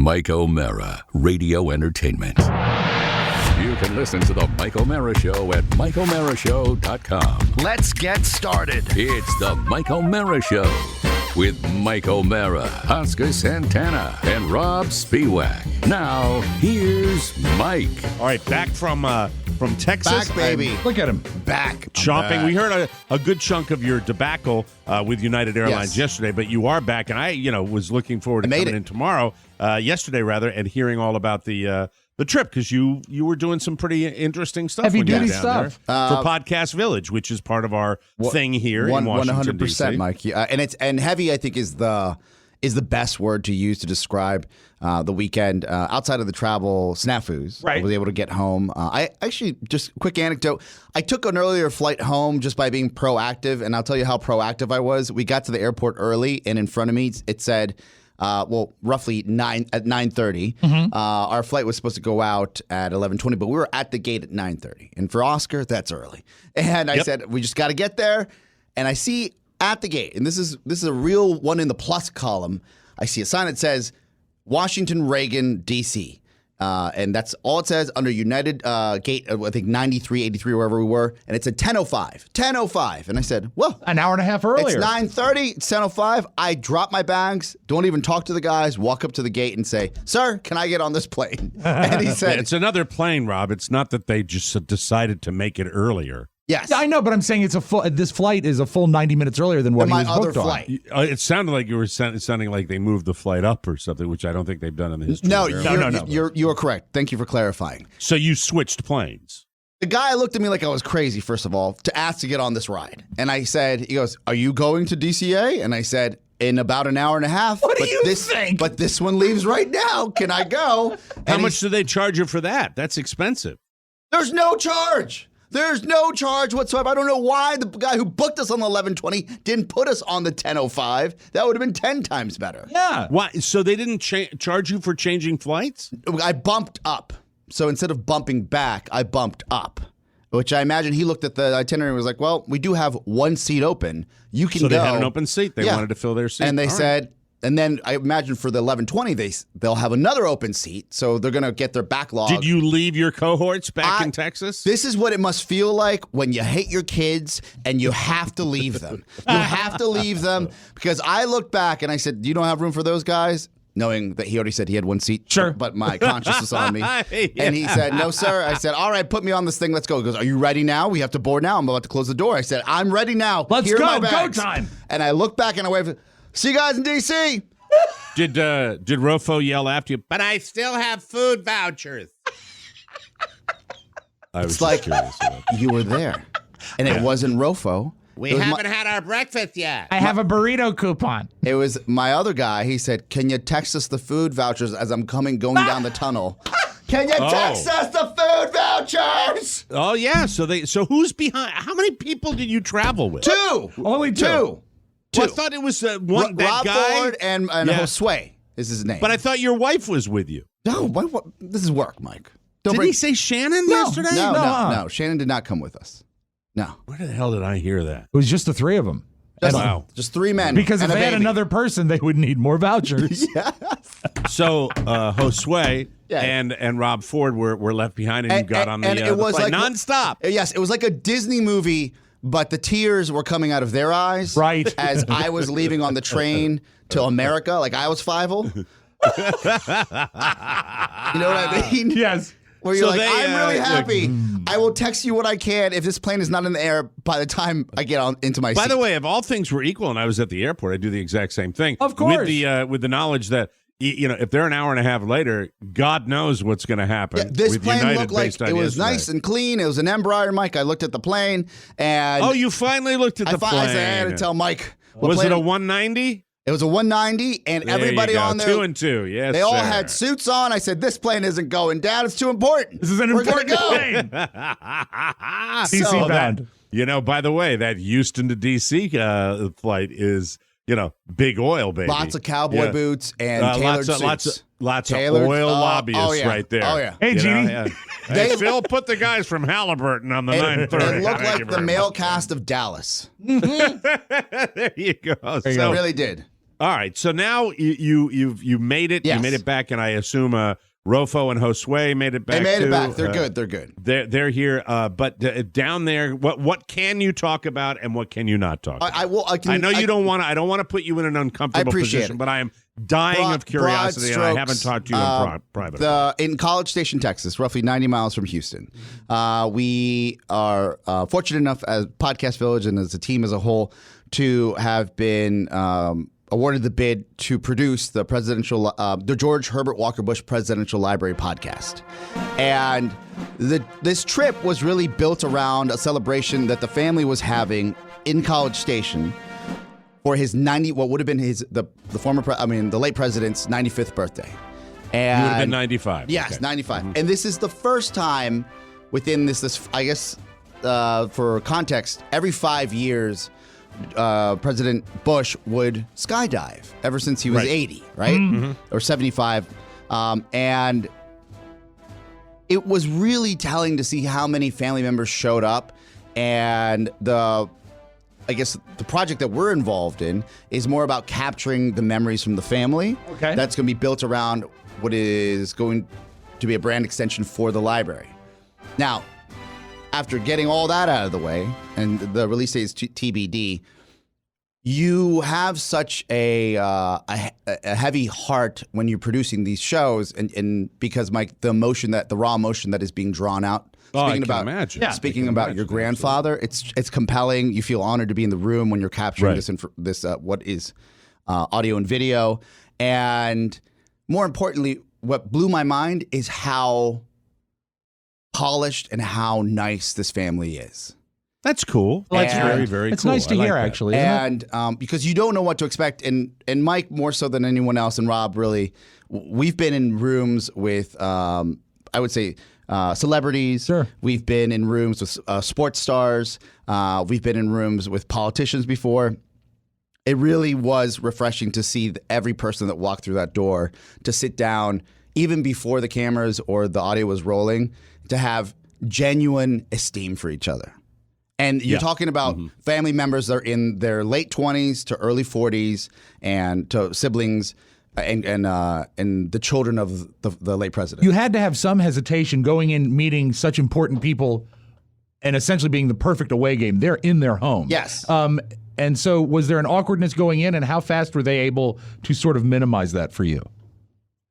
Mike O'Mara, Radio Entertainment. You can listen to the Mike O'Mara Show at MikeO'MaraShow.com. Let's get started. It's the Mike O'Mara Show with Mike O'Mara, Oscar Santana, and Rob Spiewak. Now, here's Mike. All right, back from Texas. Back, baby. Look at him. Back. Chomping. We heard a good chunk of your debacle with United Airlines yesterday, but you are back, and I, was looking forward to coming in tomorrow, yesterday rather, and hearing all about the trip, because you were doing some pretty interesting stuff. Heavy when you were duty down stuff there for Podcast Village, which is part of our thing here in Washington, 100%, D.C. Mike. And heavy, I think, is the best word to use to describe the weekend outside of the travel snafus. Right. I was able to get home. I actually, just quick anecdote, I took an earlier flight home just by being proactive, and I'll tell you how proactive I was. We got to the airport early, and in front of me it said, roughly 9:30. Our flight was supposed to go out at 11:20, but we were at the gate at 9:30. And for Oscar, that's early. And I said, we just got to get there. And I see at the gate, and this is a real one in the plus column, I see a sign that says Washington Reagan, D.C. And that's all it says under United gate, I think 93, 83, wherever we were. And it's at 10:05. 10:05. And I said, well, An hour and a half earlier. it's 9:30. It's 10:05. I drop my bags, don't even talk to the guys, walk up to the gate and say, sir, can I get on this plane? And he said, It's another plane, Rob. It's not that they just decided to make it earlier. yes. Yeah, I know, but I'm saying it's a full. This flight is a full 90 minutes earlier than what And he my was other booked flight. on. It sounded like you were sounding like they moved the flight up or something, which I don't think they've done in the history. No, of airlines. No. You're correct. Thank you for clarifying. So you switched planes. The guy looked at me like I was crazy, first of all, to ask to get on this ride. And I said, he goes, are you going to DCA? And I said, in about an hour and a half. What do you think? But this one leaves right now. Can I go? How much do they charge you for that? That's expensive. There's no charge. There's no charge whatsoever. I don't know why the guy who booked us on the 11:20 didn't put us on the 10:05. That would have been 10 times better. Yeah. Why? So they didn't charge you for changing flights? I bumped up. So instead of bumping back, I bumped up, which I imagine he looked at the itinerary and was like, well, we do have one seat open. You can go. So they had an open seat. They Yeah. wanted to fill their seat. And they All right. said, and then I imagine for the 11:20, they'll have another open seat. So they're going to get their backlog. Did you leave your cohorts back in Texas? This is what it must feel like when you hate your kids and you have to leave them. You have to leave them, because I looked back and I said, you don't have room for those guys? Knowing that he already said he had one seat. Sure. But my conscience was on me. Yeah. And he said, no, sir. I said, all right, put me on this thing. Let's go. He goes, are you ready now? We have to board now. I'm about to close the door. I said, I'm ready now. Let's Here are go. my Go bags. time. And I looked back and I waved, see you guys in D.C. Did Rofo yell after you? But I still have food vouchers. I was It's just like curious about that. you were there. And it wasn't Rofo. We It was haven't had our breakfast yet. I have a burrito coupon. It was my other guy. He said, can you text us the food vouchers as I'm going down the tunnel? Can you text us the food vouchers? Oh yeah. So who's behind? How many people did you travel with? Two. Only two. Two. Well, I thought it was one that Rob guy. Ford and Yeah. Josue is his name. But I thought your wife was with you. No, what? This is work, Mike. Did he say Shannon yesterday? No. Shannon did not come with us. No. Where the hell did I hear that? It was just the three of them. Wow. Just three men. Because if and a they had baby. another person, they would need more vouchers. So Josue Yeah. and Rob Ford were left behind, and you got on the, and it was flight like nonstop. Yes, it was like a Disney movie, but the tears were coming out of their eyes. Right. As I was leaving on the train to America, like I was Fievel. You know what I mean? Yes. Where you're So like, they, I'm really like, happy. I will text you what I can if this plane is not in the air by the time I get into my seat. By the way, if all things were equal and I was at the airport, I'd do the exact same thing. Of course. With the knowledge that if they're an hour and a half later, God knows what's going to happen. Yeah, this with plane United looked like based on it was yesterday. nice and clean. It was an Embraer, Mike. I looked at the plane, and Oh, you finally looked at the plane. I said, I had to tell Mike. what Was plane- it a 190? It was a 190, and There everybody you go. on there. 2 and 2, yes, They all sir. had suits on. I said, this plane isn't going down. It's too important. This is an We're gonna important go. plane. CC So bound. By the way, that Houston to D.C. Flight is, big oil, baby. Lots of cowboy Yeah. boots and tailored suits. Lots Tailored- of oil oh, lobbyists oh, yeah. right there. Oh, yeah. Hey, Jeannie. Hey, Phil, put the guys from Halliburton on the 930. It looked Thank you like the very male much. cast of Dallas. There you go. It really did. All right. So now you made it. Yes. You made it back, and I assume Rofo and Josue made it back. They made too. it back. They're good. They're good. They're here. But down there, what can you talk about and what can you not talk about? I know you don't want to. I don't want to put you in an uncomfortable position, but I am dying of curiosity, and I haven't talked to you in private. In College Station, Texas, roughly 90 miles from Houston, we are fortunate enough as Podcast Village and as a team as a whole to have been awarded the bid to produce the George Herbert Walker Bush Presidential Library podcast. And this trip was really built around a celebration that the family was having in College Station for his what would have been the late president's 95th birthday. And you would have been 95. Yes, okay. 95. Mm-hmm. And this is the first time within this I guess, for context, every 5 years, President Bush would skydive ever since he was 80, right? Mm-hmm. Or 75. And it was really telling to see how many family members showed up. And the project that we're involved in is more about capturing the memories from the family. Okay. That's going to be built around what is going to be a brand extension for the library. Now, after getting all that out of the way, and the release date is TBD, you have such a heavy heart when you're producing these shows, and because the raw emotion that is being drawn out. Speaking about your grandfather, it's compelling. You feel honored to be in the room when you're capturing this what is audio and video, and more importantly, what blew my mind is how polished and how nice this family is. That's cool. Well, that's very, very it's cool. It's nice to hear, actually. And because you don't know what to expect, and Mike more so than anyone else, and Rob really, we've been in rooms with, I would say, celebrities. Sure. We've been in rooms with sports stars. We've been in rooms with politicians before. It really was refreshing to see every person that walked through that door to sit down, even before the cameras or the audio was rolling, to have genuine esteem for each other. And you're talking about family members that are in their late 20s to early 40s, and to siblings and the children of the late president. You had to have some hesitation going in, meeting such important people, and essentially being the perfect away game. They're in their home. Yes. And so was there an awkwardness going in, and how fast were they able to sort of minimize that for you?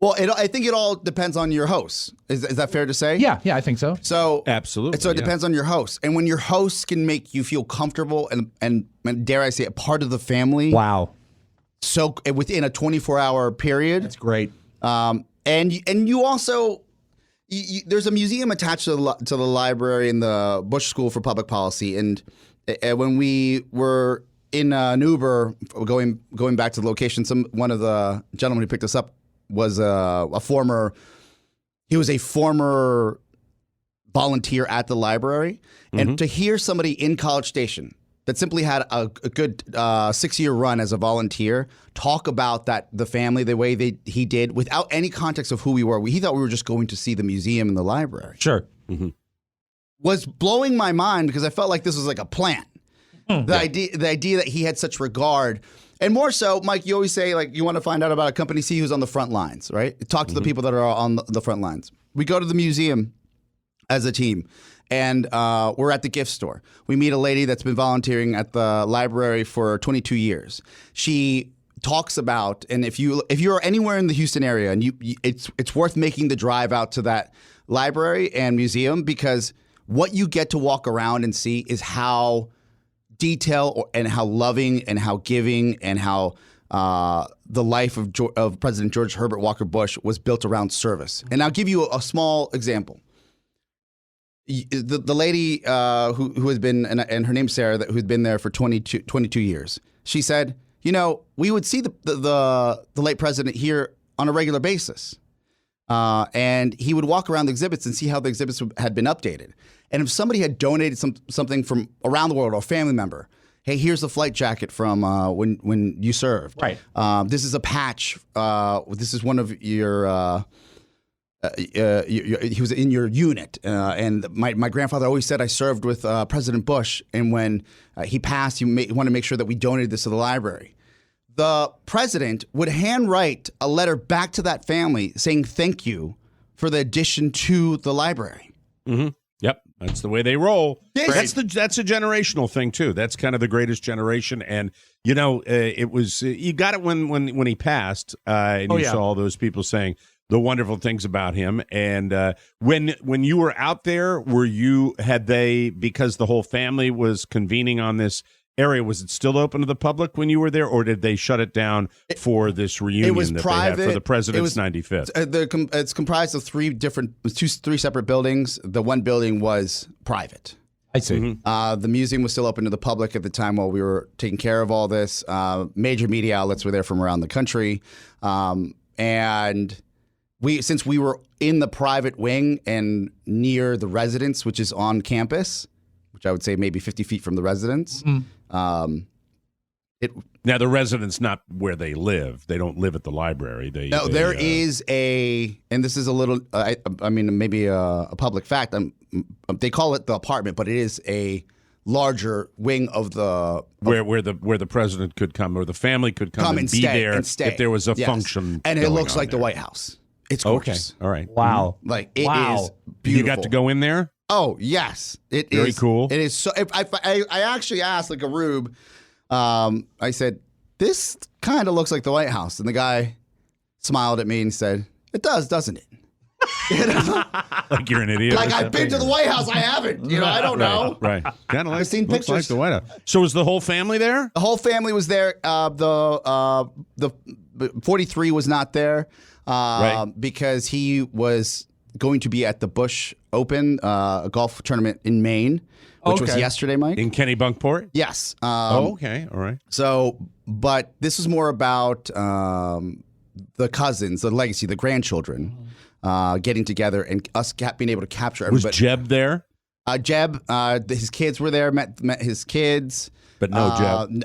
Well, I think it all depends on your host. Is that fair to say? Yeah, I think so. So absolutely. So it depends on your host, and when your hosts can make you feel comfortable and dare I say, a part of the family. Wow. So within a 24-hour period, that's great. And you also there's a museum attached to the library in the Bush School for Public Policy, and when we were in an Uber going back to the location, one of the gentlemen who picked us up was a former volunteer at the library. And to hear somebody in College Station that simply had a good 6-year run as a volunteer talk about the family the way he did, without any context of who we were. He thought we were just going to see the museum and the library. Sure. Was blowing my mind, because I felt like this was like a plan. The idea that he had such regard. And more so, Mike, you always say, like, you want to find out about a company, see who's on the front lines, right? Talk to the people that are on the front lines. We go to the museum as a team, and we're at the gift store. We meet a lady that's been volunteering at the library for 22 years. She talks about, and if you're anywhere in the Houston area, and it's worth making the drive out to that library and museum, because what you get to walk around and see is how detail and how loving and how giving and how the life of President George Herbert Walker Bush was built around service. And I'll give you a small example. The lady who has been, and her name's Sarah, who's been there for 22 years, she said, we would see the late president here on a regular basis. And he would walk around the exhibits and see how the exhibits had been updated. And if somebody had donated something from around the world, or a family member, hey, here's a flight jacket from when you served. Right. This is a patch. This is one of your. He was in your unit, and my grandfather always said I served with President Bush, and when he passed, he wanted to make sure that we donated this to the library. the president would handwrite a letter back to that family saying thank you for the addition to the library. Mm-hmm. Yep, that's the way they roll. Yes. That's a generational thing too. That's kind of the greatest generation, and it was you got it when he passed, and you saw all those people saying the wonderful things about him. And when you were out there, because the whole family was convening on this area, was it still open to the public when you were there, or did they shut it down for this reunion it was that private, they had for the president's 95th? It's comprised of three separate buildings. The one building was private. I see. Mm-hmm. The museum was still open to the public at the time while we were taking care of all this. Major media outlets were there from around the country. And since we were in the private wing and near the residence, which is on campus, which I would say maybe 50 feet from the residence. Now, the residence, not where they live. They don't live at the library. There is and this is a little, maybe a public fact. They call it the apartment, but it is a larger wing of the where the president could come, or the family could come and be stay, there if there was a function. And it looks like there. the White House. It's gorgeous. Okay, all right. Wow. Like it is beautiful. You got to go in there? Oh yes, it Very is cool. It is so. I actually asked like a rube. I said, "This kind of looks like the White House," and the guy smiled at me and said, "It does, doesn't it?" Like you're an idiot. Like I've been to the White House, I haven't. I don't know. Right. Kind of like I've seen looks pictures. like the White House. So was the whole family there? The whole family was there. The 43 was not there because he was going to be at the Busch Open, a golf tournament in Maine, which was yesterday, Mike. In Kennebunkport? Yes. Okay. All right. So, but this was more about the cousins, the legacy, the grandchildren getting together and us being able to capture everybody. Was Jeb there? Jeb, his kids were there, met his kids. But no Jeb.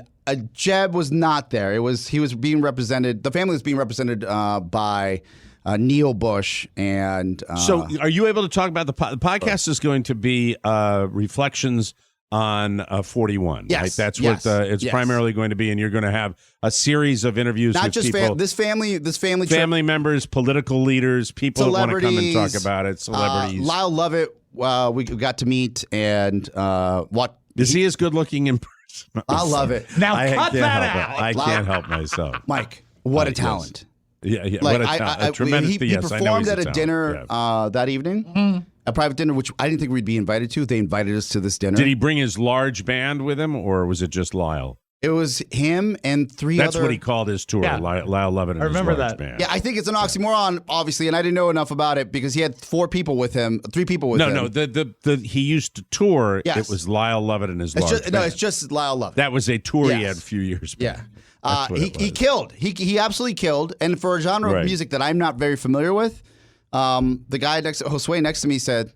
Jeb was not there. He was being represented. The family was being represented by Neil Bush and. So, are you able to talk about the podcast? Is going to be reflections on 41. Yes, right? That's what it's primarily going to be, and you're going to have a series of interviews not with just people, this family members, political leaders, people that want to come and talk about it, celebrities. Lyle Lovett, we got to meet and what. Is he as good looking in person? I love it. Now cut that out. I can't help myself. Mike, what a talent. Yes. Yeah, Like, what a talent. A tremendous. He performed at a dinner that evening, a private dinner, which I didn't think we'd be invited to. They invited us to this dinner. Did he bring his large band with him, or was it just Lyle? It was him and three That's other... what he called his tour, Yeah. Lyle Lovett and I remember his large that. band. Yeah, I think it's an oxymoron, obviously, and I didn't know enough about it because he had three people with him. No, he used to tour. Yes. It was Lyle Lovett and his large band. No, it's just Lyle Lovett. That was a tour he Yes. had a few years back. Yeah. That's what it He was. killed. He absolutely killed. And for a genre Right. of music that I'm not very familiar with, the guy Josue next to me said,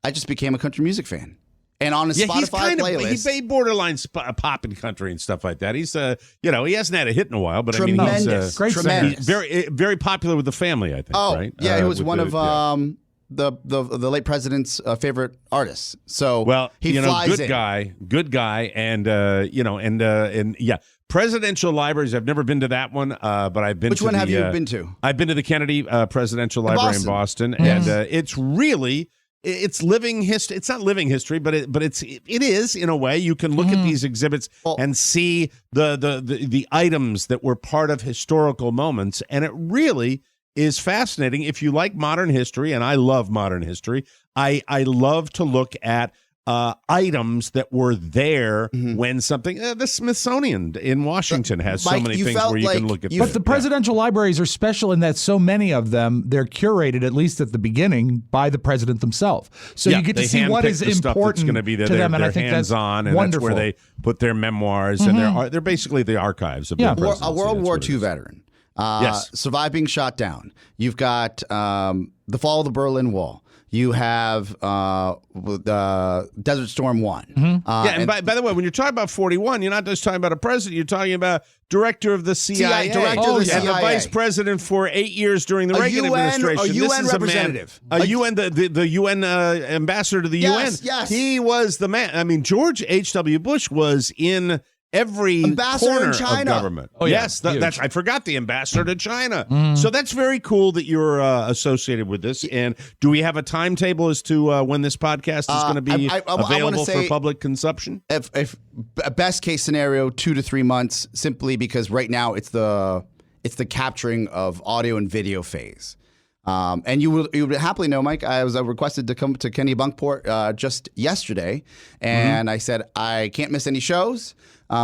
I just became a country music fan. And on his Spotify playlist. He's borderline pop and country and stuff like that. He's he hasn't had a hit in a while, but Tremendous. I mean he's Great Tremendous. he's very very popular with the family, I think. Oh, right? yeah, he was with one the- of yeah. the late president's favorite artists. So Well, he flies in. good guy, and yeah, presidential libraries. I've never been to that one, but I've been. Which one have you been to? I've been to the Kennedy Presidential Library in Boston, and it's really. It's living history. It's not living history, but it is in a way. You can look at these exhibits and see the items that were part of historical moments, and it really is fascinating. If you like modern history, and I love modern history, I love to look at items that were there when something. The Smithsonian in Washington has so Mike, many you things felt where you like can look at. But the presidential libraries are special in that so many of them, they're curated, at least at the beginning, by the president himself. So you get to see what is important going to be there. to them, and I think that's hands-on, and wonderful. that's where they put their memoirs, and they're basically the archives of their presidency. A World That's War what it II is. veteran. Yes. Survived being shot down. You've got the fall of the Berlin Wall. You have Desert Storm 1. And by the way, when you're talking about 41, you're not just talking about a president. You're talking about director of the CIA, director of the and the CIA. vice president for 8 years during the Reagan administration. A This UN is representative. A UN, the UN ambassador to the UN. Yes. He was the man. I mean, George H.W. Bush was in every ambassador corner in China. of government. Oh, yeah. Yes, that's I forgot the ambassador to China. So that's very cool that you're associated with this. And do we have a timetable as to when this podcast is going to be available for public consumption? If best case scenario, 2 to 3 months, simply because right now it's the capturing of audio and video phase. And you would happily know, Mike, I was requested to come to Kenny Bunkport just yesterday, and I said I can't miss any shows, but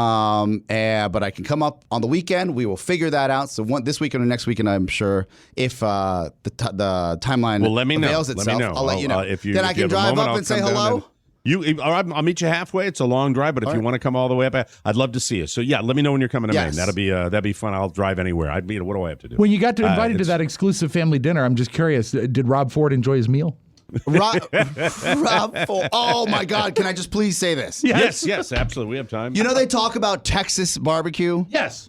I can come up on the weekend. We will figure that out. So this weekend or next weekend, I'm sure, if the timeline avails itself, let me know. I'll let you know. Then I can drive up and say hello. I'll meet you halfway. It's a long drive, but if you want to come all the way up, I'd love to see you. So yeah, let me know when you're coming to Maine. That'd be fun. I'll drive anywhere. What do I have to do? When you got invited to that exclusive family dinner, I'm just curious. Did Rob Ford enjoy his meal? Rob Ford. Oh my God! Can I just please say this? Yes, absolutely. We have time. You know they talk about Texas barbecue. Yes.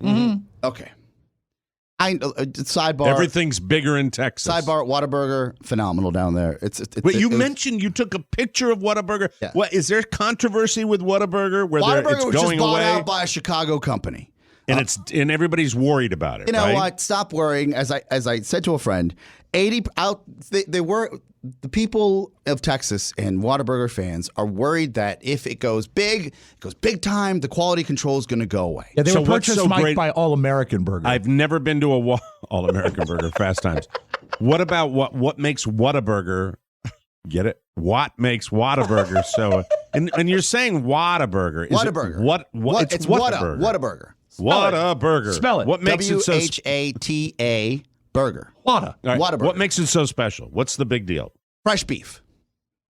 Okay. Sidebar. Everything's bigger in Texas. Sidebar. Whataburger, phenomenal down there. But you mentioned you took a picture of Whataburger. Yeah. What is there controversy with Whataburger? Whataburger was just bought out by a Chicago company, and everybody's worried about it. You know right? what? Stop worrying. As I said to a friend, the people of Texas and Whataburger fans are worried that if it goes big time, the quality control is going to go away. Yeah, they were purchased, Mike, by All American Burger. I've never been to a All American Burger. Fast Times. What about what makes Whataburger? Get it? What makes Whataburger so? And you're saying Whataburger? Whataburger. It's Whataburger. Whataburger. Whataburger. Spell it. What makes it so? WHATA burger. Whata. Right. Whataburger. What makes it so special? What's the big deal? Fresh beef.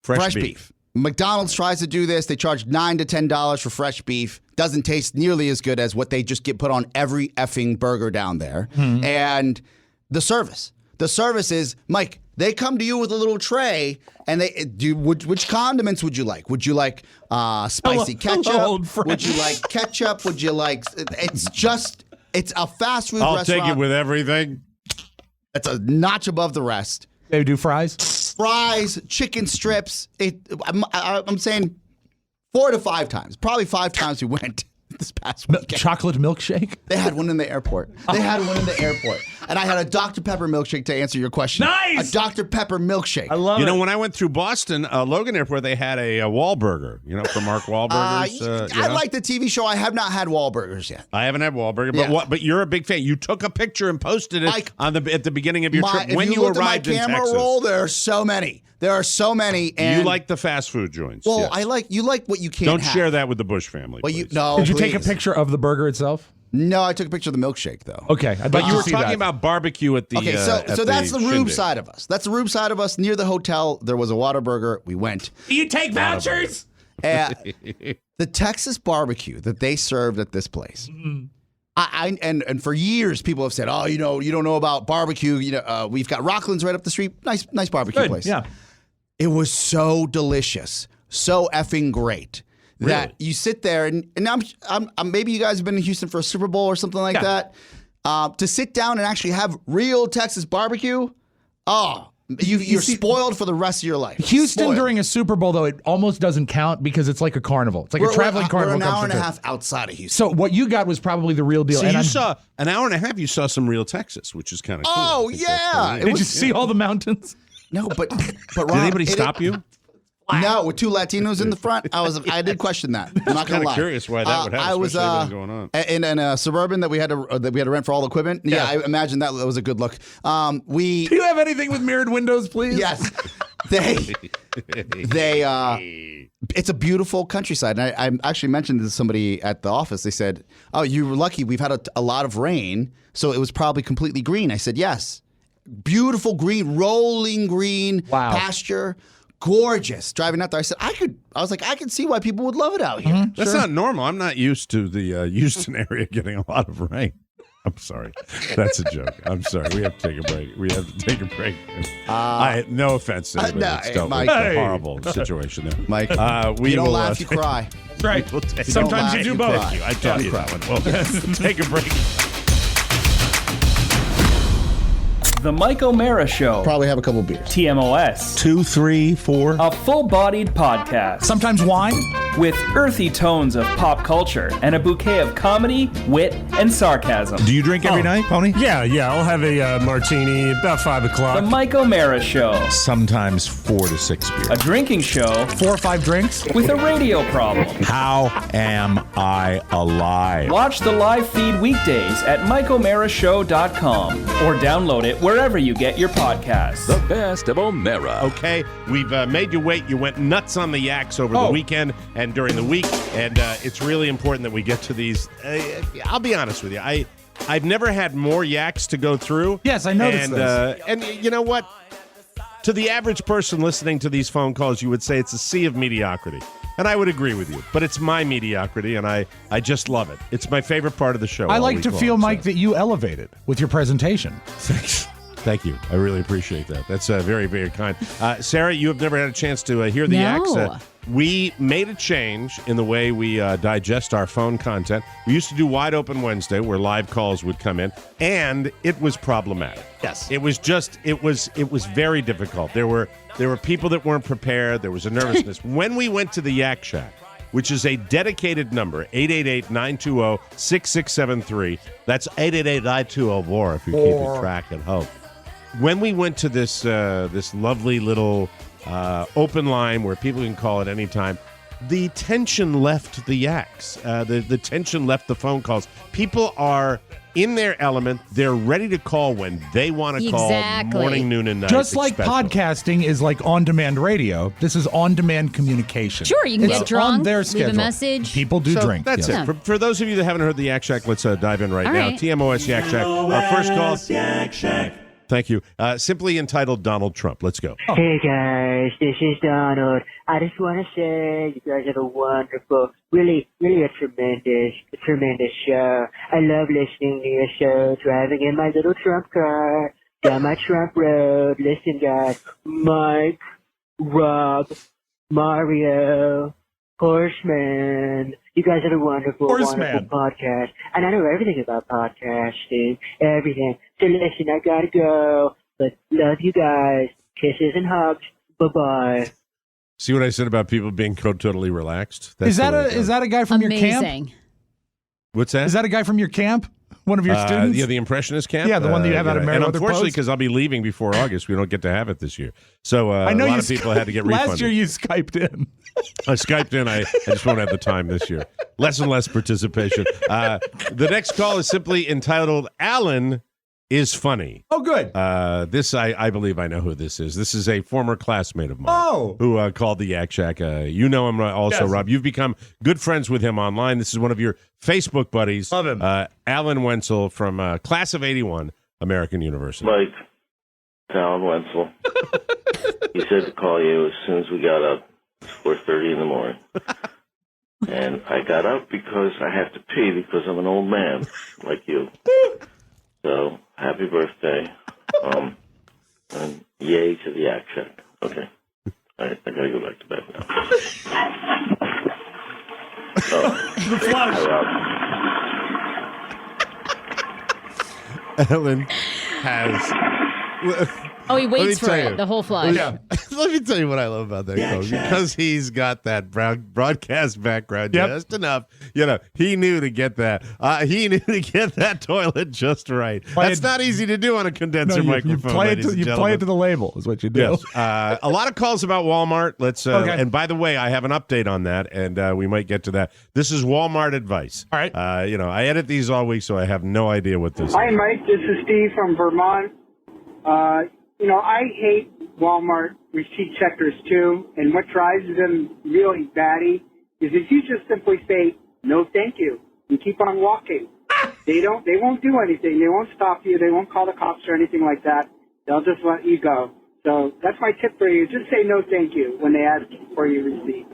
Fresh beef. McDonald's tries to do this. They charge $9 to $10 for fresh beef. Doesn't taste nearly as good as what they just get put on every effing burger down there. And the service. The service is, Mike, they come to you with a little tray, and which condiments would you like? Would you like spicy ketchup? Would you like ketchup? Would you like? It's a fast food restaurant. I'll take it with everything. It's a notch above the rest. They do fries, chicken strips. I'm saying 4 to 5 times, probably 5 times we went this past weekend. Chocolate milkshake. They had one in the airport. And I had a Dr. Pepper milkshake to answer your question. Nice! A Dr. Pepper milkshake. I love it. You know, when I went through Boston, Logan Airport, they had a Wahlburger, from Mark Wahlburgers. I like the TV show. I have not had Wahlburgers yet. I haven't had Wahlburger, but you're a big fan. You took a picture and posted it at the beginning of your trip when you arrived in Texas. If you look at my camera roll, there are so many. And you like the fast food joints. Well, yes. You like what you can't Don't have. share that with the Bush family. Well, Did you take a picture of the burger itself? No, I took a picture of the milkshake, though. Okay. But you were talking about barbecue at the Okay, so that's the Rube side of us. That's the Rube side of us. Near the hotel, there was a Whataburger. We went. You take vouchers? The Texas barbecue that they served at this place. And for years, people have said, you don't know about barbecue. We've got Rockland's right up the street. Nice barbecue place. Yeah. It was so delicious, so effing great that you sit there and I'm maybe you guys have been in Houston for a Super Bowl or something like that. To sit down and actually have real Texas barbecue, you're spoiled for the rest of your life. Houston during a Super Bowl, though, it almost doesn't count because it's like a carnival. It's like a traveling carnival. We're an hour and a half outside of Houston. So what you got was probably the real deal. So you saw an hour and a half. You saw some real Texas, which is kind of cool. Oh yeah! Did you see all the mountains? No, but Rob, did anybody stop you? No, with 2 Latinos in the front, I did question that. I'm not gonna lie. Curious why that would happen. I was going on in a Suburban that we had to rent for all the equipment. Yeah, I imagine that was a good look. Do you have anything with mirrored windows, please? Yes, it's a beautiful countryside. And I actually mentioned to somebody at the office. They said, "Oh, you were lucky. We've had a lot of rain, so it was probably completely green." I said, "Yes, beautiful green, rolling green pasture." Gorgeous. Driving out there, I could see why people would love it out here. Mm-hmm. That's not normal. I'm not used to the Houston area getting a lot of rain. I'm sorry. That's a joke. I'm sorry. We have to take a break. No offense to anybody that's dealt with a horrible situation there. Mike, we you don't laugh, you cry. That's right. Sometimes you do both. I taught you that one. Well, take a break. The Mike O'Mara Show. Probably have a couple beers. TMOS. 2, 3, 4. A full-bodied podcast. Sometimes wine. with earthy tones of pop culture and a bouquet of comedy, wit, and sarcasm. Do you drink every night, Pony? Yeah. I'll have a martini about 5 o'clock. The Mike O'Mara Show. Sometimes 4 to 6 beers. A drinking show 4 or 5 drinks with a radio problem. How am I alive? Watch the live feed weekdays at MikeO'MaraShow.com or download it wherever you get your podcasts. The best of O'Mara. Okay, we've made you wait. You went nuts on the yaks over the weekend and during the week, and it's really important that we get to these. I'll be honest with you. I've never had more yaks to go through. Yes, I noticed this. And you know what? To the average person listening to these phone calls, you would say it's a sea of mediocrity. And I would agree with you. But it's my mediocrity, and I just love it. It's my favorite part of the show. I like to feel, Mike, that you elevated with your presentation. Thanks. Thank you. I really appreciate that. That's very, very kind. Sarah, you have never had a chance to hear the yaks. We made a change in the way we digest our phone content. We used to do Wide Open Wednesday, where live calls would come in, and it was problematic. Yes. It was very difficult. There were people that weren't prepared. There was a nervousness. When we went to the Yak Shack, which is a dedicated number, 888-920-6673. That's 888-920-MORE if you're keeping track at home. When we went to this lovely little open line where people can call at any time, the tension left the yaks. The tension left the phone calls. People are in their element. They're ready to call when they want to call, morning, noon, and night. Just like podcasting is like on-demand radio, this is on-demand communication. Sure, you can get drunk, on their schedule. leave a message. People do drink. That's it. For those of you that haven't heard the Yak Shack, let's dive in right now. TMOS Yak Shack. Our first call. Yak Shack. Thank you. Simply entitled Donald Trump. Let's go. Hey guys, this is Donald. I just want to say you guys have a wonderful, really a tremendous show. I love listening to your show, driving in my little Trump car down my Trump road. Listen guys, Mike, Rob, Mario, Horseman. You guys have a wonderful podcast. And I know everything about podcasting. Everything. So listen, I gotta go. But love you guys. Kisses and hugs. Bye-bye. See what I said about people being totally relaxed? Is that a guy from your camp? What's that? Is that a guy from your camp? One of your students? Yeah, the Impressionist camp? Yeah, the one that you have out of Meriwether Post. And unfortunately, because I'll be leaving before August, we don't get to have it this year. So a lot of people had to get refunded. Last year you Skyped in. I Skyped in. I just won't have the time this year. Less and less participation. The next call is simply entitled, Alan is Funny. Oh, good. This, I believe I know who this is. This is a former classmate of mine who called the Yak Shack. You know him also, yes. Rob. You've become good friends with him online. This is one of your Facebook buddies. Love him. Alan Wenzel from class of 81, American University. Mike, Alan Wenzel. He said to call you as soon as we got up. It's 4:30 in the morning. And I got up because I have to pee because I'm an old man like you. So, happy birthday. And yay to the Yak Shack. Okay. All right, I gotta go back to bed now. The flush. Ellen has... he waits for it, the whole flush. Yeah. Let me tell you what I love about that coach. Because he's got that broadcast background just enough. You know, he knew to get that. He knew to get that toilet just right. That's not easy to do on a condenser microphone. You play it to the label is what you do. Yes. A lot of calls about Walmart. Let's. And by the way, I have an update on that, and we might get to that. This is Walmart advice. All right. I edit these all week, so I have no idea what this is. Hi, Mike. This is Steve from Vermont. I hate Walmart receipt checkers too, and what drives them really batty is if you just simply say, no thank you, and keep on walking. They won't do anything. They won't stop you. They won't call the cops or anything like that. They'll just let you go. So that's my tip for you. Just say no thank you when they ask for your receipt.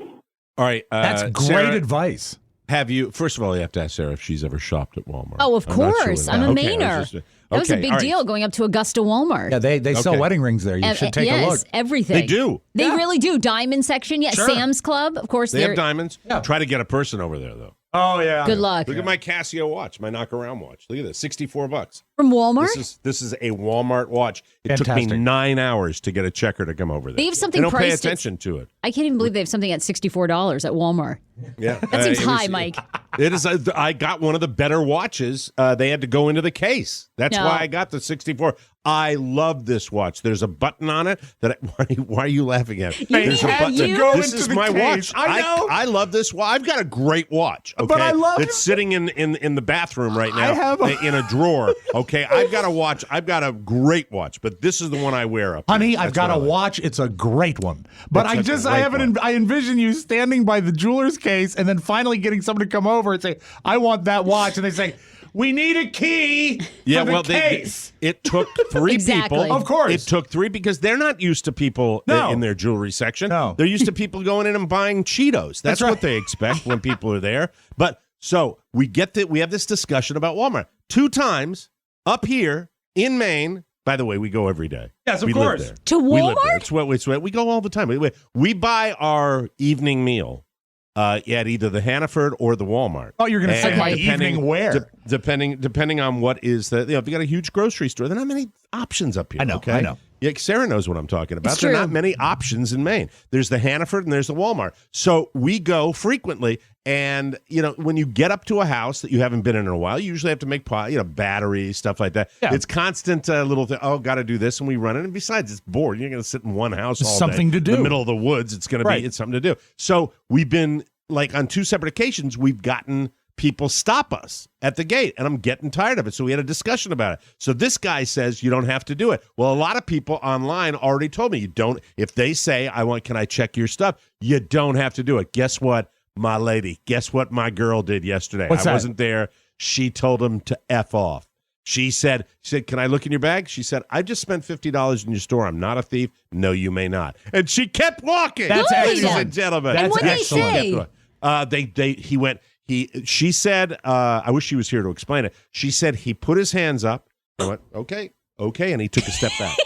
All right. That's great Sarah, advice. Have you, first of all, you have to ask Sarah if she's ever shopped at Walmart. Oh, of course. I'm a Mainer. That was a big deal going up to Augusta Walmart. Yeah, they sell wedding rings there. You should take a look. Yes, everything. They do. They really do. Diamond section. Yes, sure. Sam's Club. Of course. They have diamonds. Yeah. Try to get a person over there, though. Oh, yeah. Good luck. Look at my Casio watch, my knock-around watch. Look at this, $64. From Walmart? This is a Walmart watch. It took me 9 hours to get a checker to come over there. They have something They don't pay priced attention to it. I can't even believe they have something at $64 at Walmart. Yeah, That seems high, Mike. It is. I got one of the better watches. They had to go into the case. That's why I got the 64. I love this watch. There's a button on it that. Why are you laughing at? There's a button. This is my watch. I know. I love this watch. I've got a great watch. Okay? But I love it's sitting in the bathroom right now. I have in a drawer. Okay, I've got a watch. I've got a great watch, but this is the one I wear up. Honey, I've got a watch. It's a great one. But I envision you standing by the jeweler's case and then finally getting someone to come over and say, "I want that watch," and they say, "We need a key for the case." It took 3 people. Of course. It took 3 because they're not used to people in their jewelry section. No. They're used to people going in and buying Cheetos. That's right. what they expect when people are there. But so we have this discussion about Walmart 2 times up here in Maine. By the way, we go every day. Yes, of we course. Live there. To Walmart? We live there. It's what we go all the time. We buy our evening meal at either the Hannaford or the Walmart. Oh, you're going to say my evening wear. Depending on what is if you got a huge grocery store, there are not many options up here. I know. Okay? I know. Yeah, Sarah knows what I'm talking about. It's There are true. not many options in Maine. There's the Hannaford and there's the Walmart. So we go frequently. And, when you get up to a house that you haven't been in a while, you usually have to make, batteries, stuff like that. Yeah. It's constant little thing. Oh, got to do this. And we run it. And besides, it's bored. You're going to sit in one house all something day. to do. In the middle of the woods. It's going to be it's something to do. So we've been, on 2 separate occasions, we've gotten people stop us at the gate. And I'm getting tired of it. So we had a discussion about it. So this guy says you don't have to do it. Well, a lot of people online already told me you don't. If they say, can I check your stuff? You don't have to do it. Guess what? My lady, guess what my girl did yesterday? What's that? I wasn't there. She told him to F off. She said, can I look in your bag? She said, I just spent $50 in your store. I'm not a thief. No, you may not. And she kept walking. That's ladies excellent. and gentlemen. And what'd they excellent. say? She said, I wish she was here to explain it. She said he put his hands up. I went, okay. And he took a step back.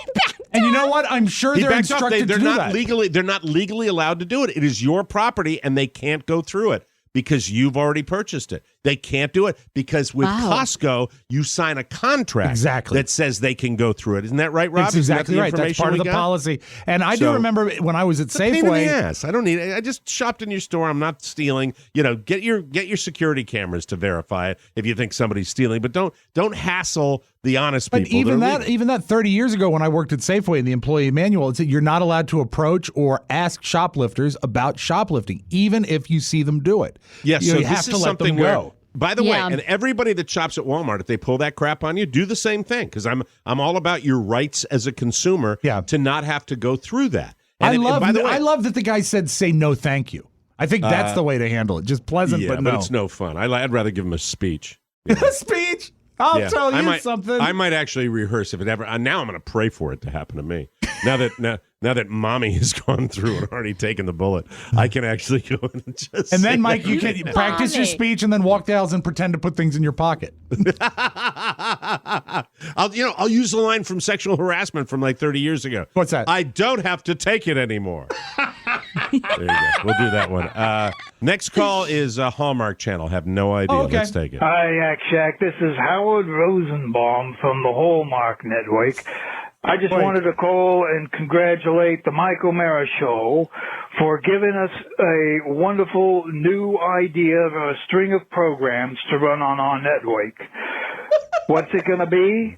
And you know what? I'm sure they're instructed to do that. They're not legally allowed to do it. It is your property, and they can't go through it because you've already purchased it. They can't do it because with Costco, you sign a contract that says they can go through it. Isn't that right, Rob? That's exactly right. That's part of the policy. And I do remember when I was at Safeway. Pain in the ass. I don't need it. I just shopped in your store. I'm not stealing. Get your security cameras to verify it if you think somebody's stealing. But don't hassle the honest people. But even that 30 years ago when I worked at Safeway in the employee manual, it said you're not allowed to approach or ask shoplifters about shoplifting, even if you see them do it. Yes, you have to let them go. By the way, and everybody that shops at Walmart, if they pull that crap on you, do the same thing because I'm all about your rights as a consumer to not have to go through that. I love that the guy said, "Say no, thank you." I think that's the way to handle it. Just pleasant, but no. But it's no fun. I'd rather give him a speech. A speech? I'll tell you something. I might actually rehearse if it ever. Now I'm going to pray for it to happen to me. Now that mommy has gone through and already taken the bullet, I can actually go in and just. And then, Mike, you can practice your speech and then walk the aisles and pretend to put things in your pocket. I'll use the line from sexual harassment from like 30 years ago. What's that? I don't have to take it anymore. There you go. We'll do that one. Next call is a Hallmark Channel. Have no idea. Oh, okay. Let's take it. Hi, Yak Shack. This is Howard Rosenbaum from the Hallmark Network. I just wanted to call and congratulate the Mike O'Mara Show for giving us a wonderful new idea of a string of programs to run on our network. What's it going to be?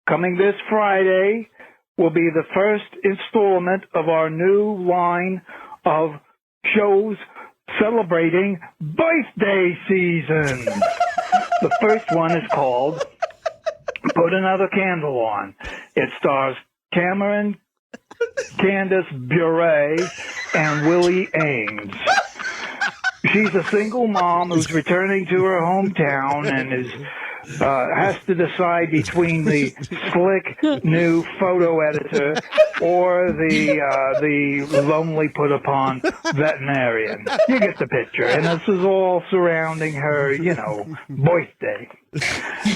Coming this Friday will be the first installment of our new line of shows celebrating birthday season. The first one is called Put Another Candle On. It stars Cameron, Candace Bure, and Willie Ames. She's a single mom who's returning to her hometown and has to decide between the slick new photo editor or the lonely put upon veterinarian. You get the picture. And this is all surrounding her, birthday.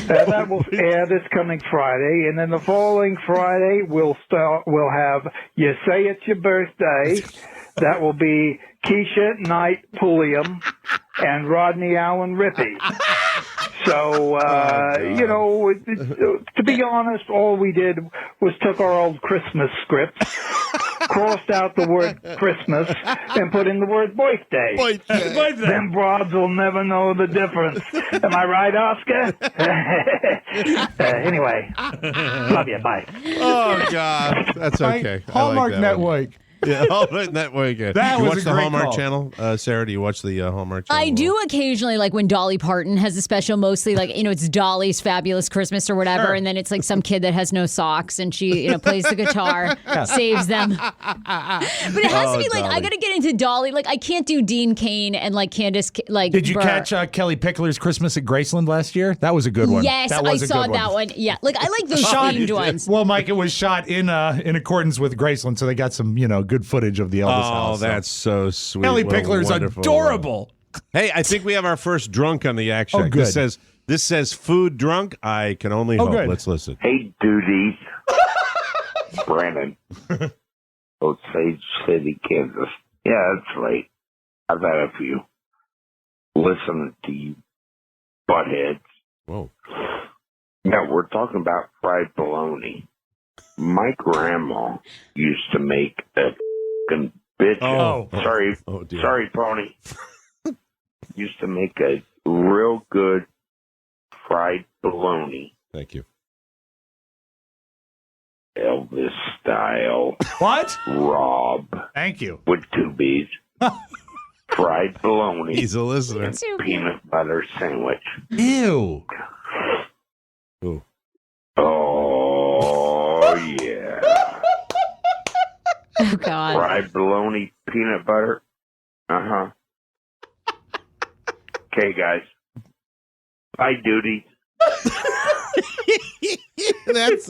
That will air this coming Friday, and then the following Friday we'll have You Say It's Your Birthday. That will be Keisha Knight Pulliam and Rodney Allen Rippey. So, to be honest, all we did was took our old Christmas script, crossed out the word Christmas, and put in the word birthday. Them broads will never know the difference. Am I right, Oscar? Anyway, love you. Bye. Oh, God. That's okay. Hallmark like Network. Yeah, Hallmark Network. That you was watch a the great Hallmark call. Channel? Sarah, do you watch the Hallmark Channel? I do occasionally, like when Dolly Parton has a special, mostly like, it's Dolly's Fabulous Christmas or whatever. Sure. And then it's like some kid that has no socks and she, plays the guitar, saves them. But it has to be like, Dolly. I got to get into Dolly. Like, I can't do Dean Cain and like Candace, like. Did you Burr. catch Kelly Pickler's Christmas at Graceland last year? That was a good one. Yes, that I was a saw good that one. Yeah, like I like those Shot- themed ones. Well, Mike, it was shot in accordance with Graceland, so they got some, good footage of the Elvis house. So. That's so sweet. Kelly What a Pickler's wonderful adorable. Hey, I think we have our first drunk on the Act Shack. Oh, good. This says food drunk. I can only hope. Good. Let's listen. Hey, duties. Brandon. Osage City, Kansas. Yeah, it's late. I've had a few. Listening to you buttheads. Whoa. Now, we're talking about fried bologna. My grandma used to make a f***ing bitch. Oh. Sorry, Oh, dear. sorry, Pony. Used to make a real good fried bologna. Thank you. Elvis style. What? Rob. Thank you. With 2 B's. Fried bologna. He's a listener. Peanut butter sandwich. Ew. Ooh. Oh, yeah. Oh, God. Fried bologna, peanut butter. Uh-huh. Okay, guys. Bye, duty. That's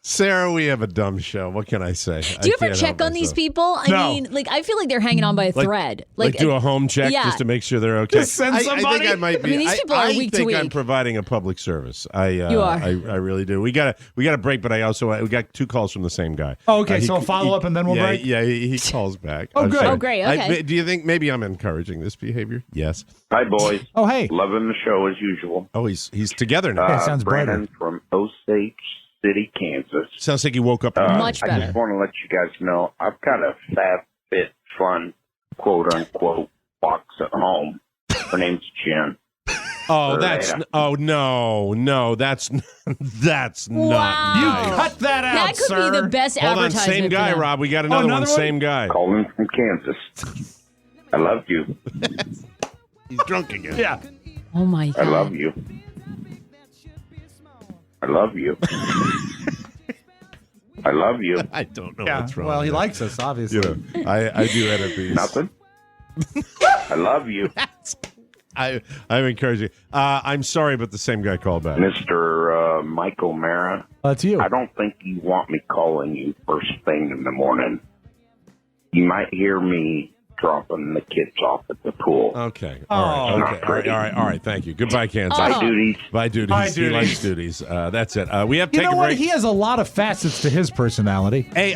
Sarah, we have a dumb show. What can I say? Do you ever check on these people? I mean, like, I feel like they're hanging on by a thread. Like do a home check just to make sure they're okay. Just send somebody. I think I might be. I mean, these people are week to think week. I'm providing a public service. You are. I really do. We got a break, but we got 2 calls from the same guy. Oh, okay, so a follow-up and then we'll break? Yeah, he calls back. Oh, I'm good. sorry. Oh, great, okay. Do you think maybe I'm encouraging this behavior? Yes. Hi, boys. Oh, hey. Loving the show as usual. Oh, he's together now. Yeah, sounds Brandon better. from Osage City, Kansas. Sounds like he woke up. Much I better. just want to let you guys know I've got a fat, fit, fun, quote-unquote box at home. Her name's Jen. Oh, that's no, that's not Wow. You nice. cut that out, That could sir. be the best Hold on, advertisement. same for guy, them. Rob. We got another another one. one? Same guy. Calling from Kansas. I love you. He's drunk again. Yeah. Oh, my God. I love you. I love you. I love you. I don't know Yeah. what's wrong. Well, he with likes us, obviously. that. I do edit these. Nothing. I love you. I'm encouraging. I'm sorry, but the same guy called back. Mr. Mike O'Mara. That's you. I don't think you want me calling you first thing in the morning. You might hear me dropping the kids off at the pool. Okay. All right. Okay. All right. Thank you. Goodbye, Kansas. Bye, duties. Bye, duties. Bye, He duties. likes duties. That's it. We have to You take know a what? break. He has a lot of facets to his personality. Hey,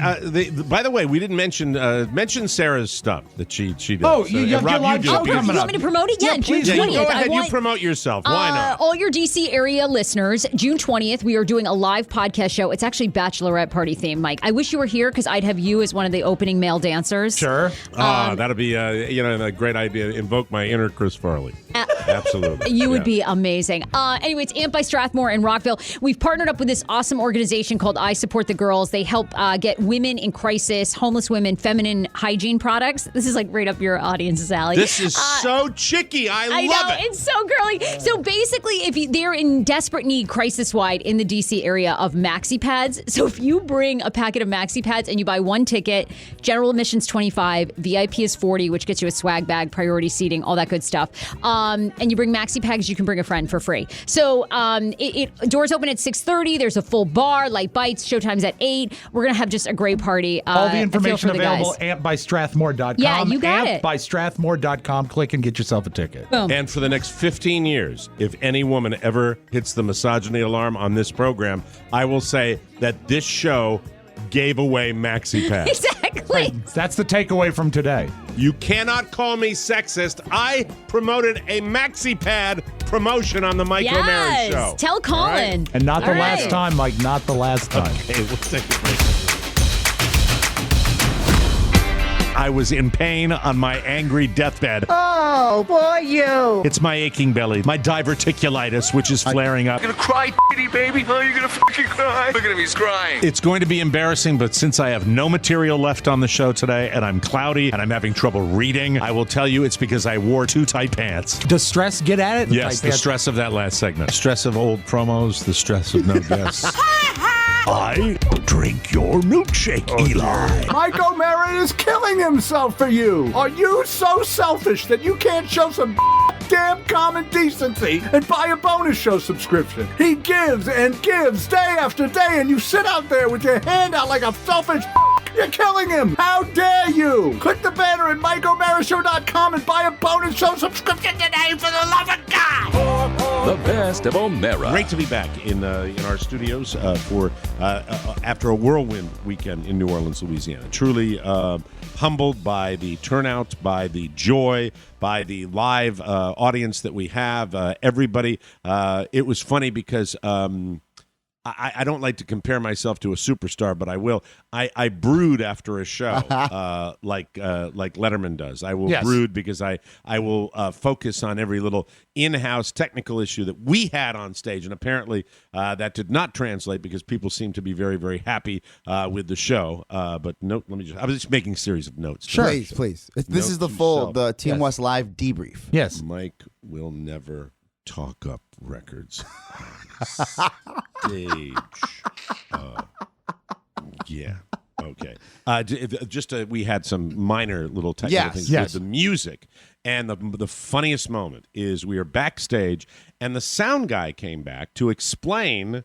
by the way, we didn't mention Sarah's stuff that she did. Oh, you got your live do show it Oh, because- coming you up. want me to promote it? Yeah, June please. Yeah, 20th. you go ahead. I want You promote yourself. Why not? all your DC area listeners, June 20th, we are doing a live podcast show. It's actually bachelorette party themed, Mike. I wish you were here because I'd have you as one of the opening male dancers. Sure. That'll be a great idea. Invoke my inner Chris Farley. Absolutely. You would be amazing. Anyway, it's Amp by Strathmore in Rockville. We've partnered up with this awesome organization called I Support the Girls. They help get women in crisis, homeless women, feminine hygiene products. This is like right up your audience's alley. This is so chicky. I I love know, it. it's so girly. So basically, they're in desperate need, crisis-wide, in the D.C. area of maxi pads. So if you bring a packet of maxi pads and you buy 1 ticket, general admission's $25, VIP is $40, which gets you a swag bag, priority seating, all that good stuff. And you bring maxi pads, you can bring a friend for free. So doors open at 6:30. There's a full bar, light bites, showtime's at 8. We're going to have just a great party. All the I feel information for the available guys. ampbystrathmore.com. Yeah, you got it. Ampbystrathmore.com. Click and get yourself a ticket. Boom. And for the next 15 years, if any woman ever hits the misogyny alarm on this program, I will say that this show gave away maxi pads. Exactly. That's the takeaway from today. You cannot call me sexist. I promoted a maxi pad promotion on the Mike O'Mara Show. Tell Colin. And not the last time, Mike. Not the last time. Okay, we'll take a break. I was in pain on my angry deathbed. Oh, boy, you. It's my aching belly, my diverticulitis, which is flaring up. You're gonna cry, baby. Oh, you're gonna fucking cry. Look at him, he's crying. It's going to be embarrassing, but since I have no material left on the show today and I'm cloudy and I'm having trouble reading, I will tell you it's because I wore too tight pants. Does stress get at it? Yes, the stress of that last segment. Stress of old promos, the stress of no guests. I drink your milkshake, Eli. Mike O'Mara is killing himself for you. Are you so selfish that you can't show some damn common decency and buy a bonus show subscription? He gives and gives day after day, and you sit out there with your hand out like a selfish. You're killing him. How dare you? Click the banner at MikeO'MaraShow.com and buy a bonus show subscription today for the love of God. The best of O'Mara. Great to be back in our studios for after a whirlwind weekend in New Orleans, Louisiana. Truly humbled by the turnout, by the joy, by the live audience that we have. Everybody. It was funny because I don't like to compare myself to a superstar, but I will. I brood after a show like Letterman does. I will brood because I will focus on every little in-house technical issue that we had on stage, and apparently that did not translate because people seem to be very, very happy with the show. But I was just making a series of notes. Sure, please. This is the Team West Live debrief. Yes, Mike will never talk up records. Stage. Yeah. Okay. We had some minor little technical things with the music. And the funniest moment is we were backstage and the sound guy came back to explain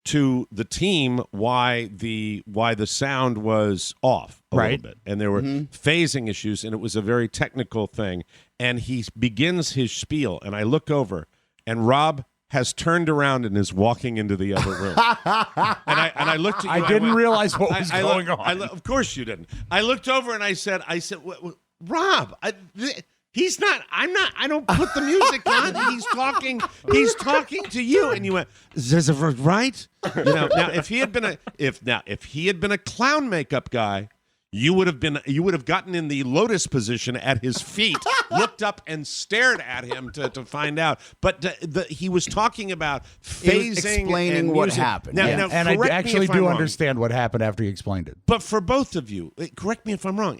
to the team why the sound was off a little bit. And there were phasing issues, and it was a very technical thing. And he begins his spiel, and I look over, and Rob has turned around and is walking into the other room. and I looked at you. I didn't realize what was going on. Of course you didn't. I looked over and I said, Rob, he's not. I'm not. I don't put the music on. He's talking. He's talking to you. And you went, "Is right?" Now if he had been a clown makeup guy, you would have gotten in the lotus position at his feet, looked up and stared at him to find out. But he was talking about phasing, explaining and what music. happened. Now, and I actually do understand what happened after he explained it. But for both of you, correct me if I'm wrong.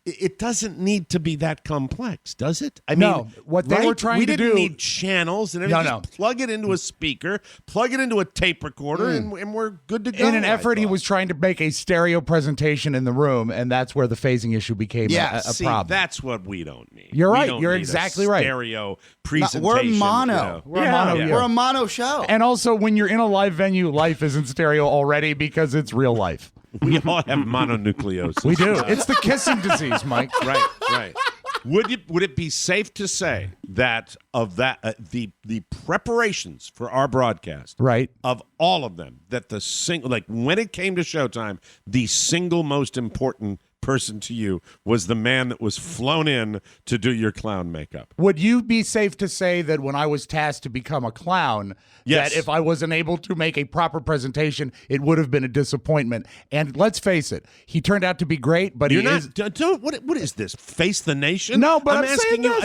It doesn't need to be that complex, does it? I mean, what they were trying to do. We didn't need channels and everything. Just plug it into a speaker, plug it into a tape recorder, and we're good to go. In an effort, he was trying to make a stereo presentation in the room, and that's where the phasing issue became a problem. That's what we don't need. You're right. You're exactly right. Stereo presentation. We're mono. You know. We're a mono show. And also, when you're in a live venue, life isn't stereo already because it's real life. We all have mononucleosis. We do. It's the kissing disease, Mike. Right. Would it be safe to say that the preparations for our broadcast, right, of all of them, that when it came to showtime, the single most important person to you was the man that was flown in to do your clown makeup? Would you be safe to say that when I was tasked to become a clown, that if I wasn't able to make a proper presentation, it would have been a disappointment? And let's face it, he turned out to be great, but what is this? Face the nation? No, but I'm asking you.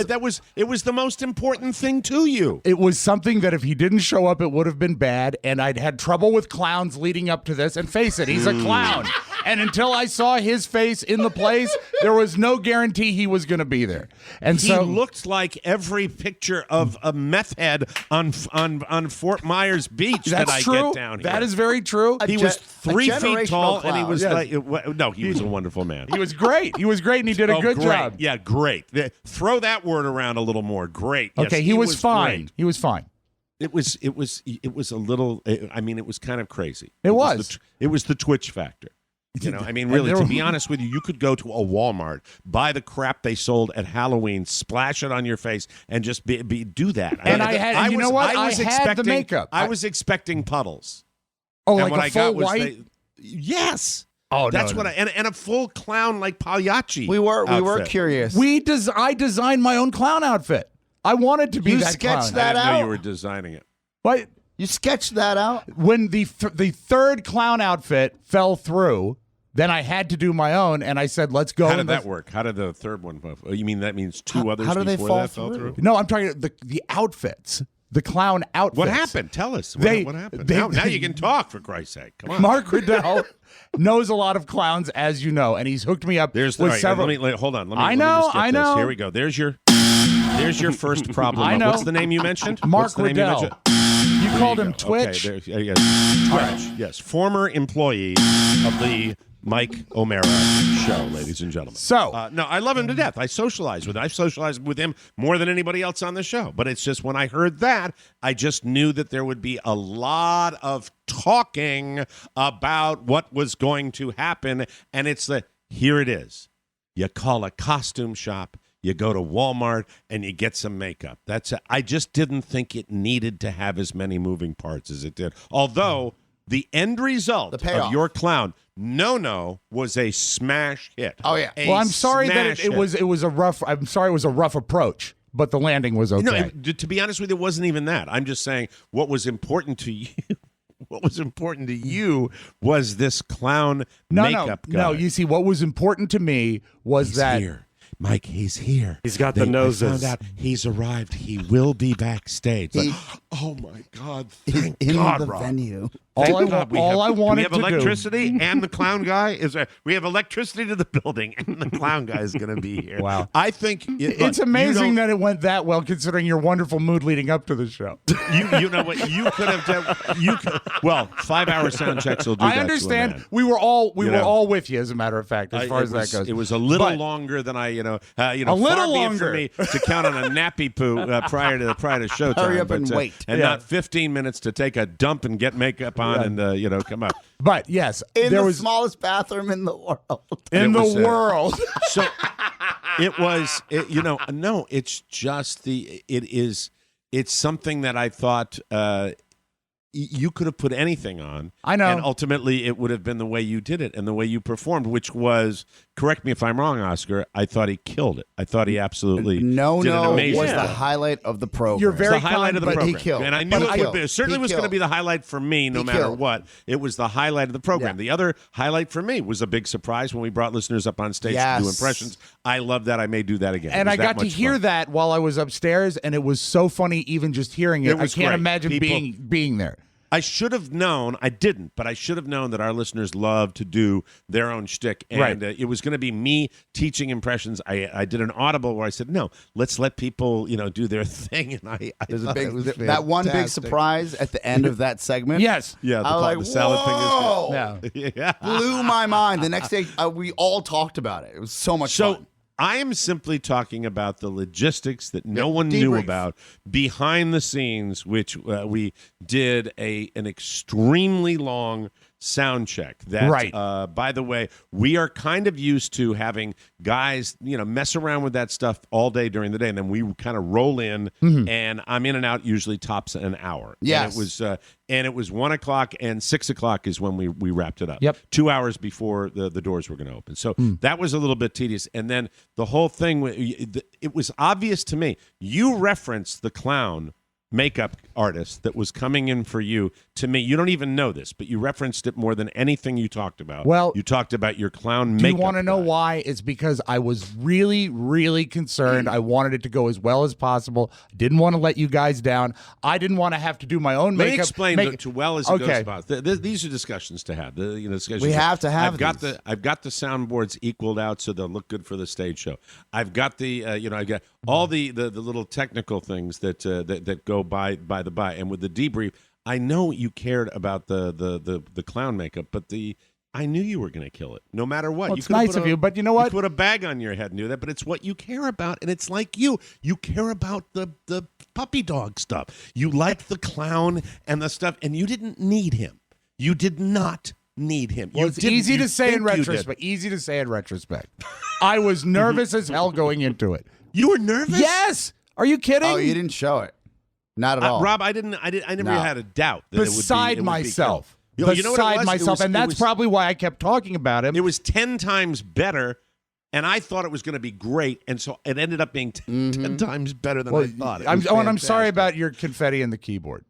It was the most important thing to you. It was something that if he didn't show up, it would have been bad. And I'd had trouble with clowns leading up to this. And face it, he's a clown. And until I saw his face in the place, there was no guarantee he was going to be there. And he looked like every picture of a meth head on Fort Myers Beach that I get down here. That is very true. He was 3 feet tall, clown. and he was he was a wonderful man. He was great. He was great, and he did a good job. Yeah, great. Throw that word around a little more. Great. Okay, yes, he was fine. Great. He was fine. It was a little. I mean, it was kind of crazy. It was the Twitch factor. You know, I mean, really, to be honest with you, you could go to a Walmart, buy the crap they sold at Halloween, splash it on your face, and just do that. And I had the makeup. I was expecting puddles. Oh, and like a full white? Yes. Oh, that's no, what no. and a full clown like Pagliacci. We were outfit. curious. I designed my own clown outfit. I wanted to be You that sketched clown. that I didn't know out? you were designing it. What? You sketched that out? When the third clown outfit fell through, then I had to do my own, and I said, "Let's go." How did that work? How did the third one? You mean that means two others how do they before fall that fell through? through? No, I'm talking the outfits, the clown outfits. What happened? Tell us. What happened? Now you can talk, for Christ's sake. Come on. Mark Riddell knows a lot of clowns, as you know, and he's hooked me up with several. Hold on. Let me I just get know. This. Here we go. There's your first problem. I know. What's the name you mentioned? Mark What's the name Riddell. you mentioned? You called There him go. Twitch. Okay, yes. Twitch. Yes. Former employee of the Mike O'Mara show, ladies and gentlemen. So, no, I love him to death. I socialize with him. I've socialized with him more than anybody else on the show. But it's just when I heard that, I just knew that there would be a lot of talking about what was going to happen. And it's here it is. You call a costume shop. You go to Walmart and you get some makeup. I just didn't think it needed to have as many moving parts as it did. Although the end result of your clown, No, was a smash hit. Oh yeah. Well, I'm sorry that it was a rough. I'm sorry it was a rough approach, but the landing was okay. To be honest with you, it wasn't even that. I'm just saying what was important to you. What was important to you was this clown makeup guy. No, you see, what was important to me was He's that. here. Mike, he's here. He's got the noses. I found out he's arrived. He will be backstage. Oh my God! Thank in God, the Rob. venue. All I wanted we have to do. electricity, and the clown guy is. We have electricity to the building, and the clown guy is going to be here. Wow! I think it's amazing that it went that well, considering your wonderful mood leading up to the show. You know what you could have done. Well, 5-hour sound checks will do that. I understand. To a man. We were all with you, as a matter of fact, as far as that goes. It was a little longer than I, a little longer for me to count on a nappy poo prior to showtime. Hurry up and wait, and not 15 minutes to take a dump and get makeup on and come up. But yes, there was smallest bathroom in the world. World. So it was. No, it's just it's something that I thought. You could have put anything on. I know. And ultimately, it would have been the way you did it and the way you performed, which was, correct me if I'm wrong, Oscar, I thought he killed it. I thought he absolutely did an amazing was the job. highlight of the program. You're very the highlight of the program. He killed. And I knew it would be. It certainly was going to be the highlight for me, no matter what. It was the highlight of the program. Yeah. The other highlight for me was a big surprise when we brought listeners up on stage to do impressions. I love that. I may do that again. And I got to hear that while I was upstairs, and it was so funny even just hearing it. I can't great. imagine being there. I should have known. I didn't, but I should have known that our listeners love to do their own shtick, and it was going to be me teaching impressions. I did an audible where I said, "No, let's let people, do their thing." And I There's a big that one big surprise at the end of that segment. Yes, yeah, I was like, the salad whoa! thing is good. Yeah, blew my mind. The next day, we all talked about it. It was so much fun. I am simply talking about the logistics that no one knew about behind the scenes, which we did an extremely long sound check. That, by the way, we are kind of used to having guys, mess around with that stuff all day during the day, and then we kind of roll in, and I'm in and out usually tops an hour. Yes. And it was 1 o'clock and 6 o'clock is when we wrapped it up. Yep. 2 hours before the doors were going to open. So that was a little bit tedious. And then the whole thing, it was obvious to me. You referenced the clown makeup artist that was coming in for you. To me, you don't even know this, but you referenced it more than anything you talked about. Well, you talked about your clown do makeup. you want to know guy. why? It's because I was really, really concerned. I wanted it to go as well as possible. I didn't want to let you guys down. I didn't want to have to do my own Let makeup. me explain to well as it goes about. These are discussions to have. Discussions we have to have. I've got the soundboards equaled out so they'll look good for the stage show. I've got the I got all the little technical things that go by the by. And with the debrief, I know you cared about the clown makeup, but I knew you were going to kill it, no matter what. Well, it's nice of you, but you know what? You put a bag on your head and do that, but it's what you care about, and it's like you care about the puppy dog stuff. You like the clown and the stuff, and you didn't need him. You did not need him. Well, it's easy to say in retrospect. Easy to say in retrospect. I was nervous as hell going into it. You were nervous? Yes. Are you kidding? Oh, you didn't show it. Not at all. Rob, I never had a doubt that beside it would myself. You know what it beside was? myself, and that's probably why I kept talking about him. It was 10 times better, and I thought it was going to be great, and so it ended up being 10 times better than I thought. I'm sorry about your confetti and the keyboard.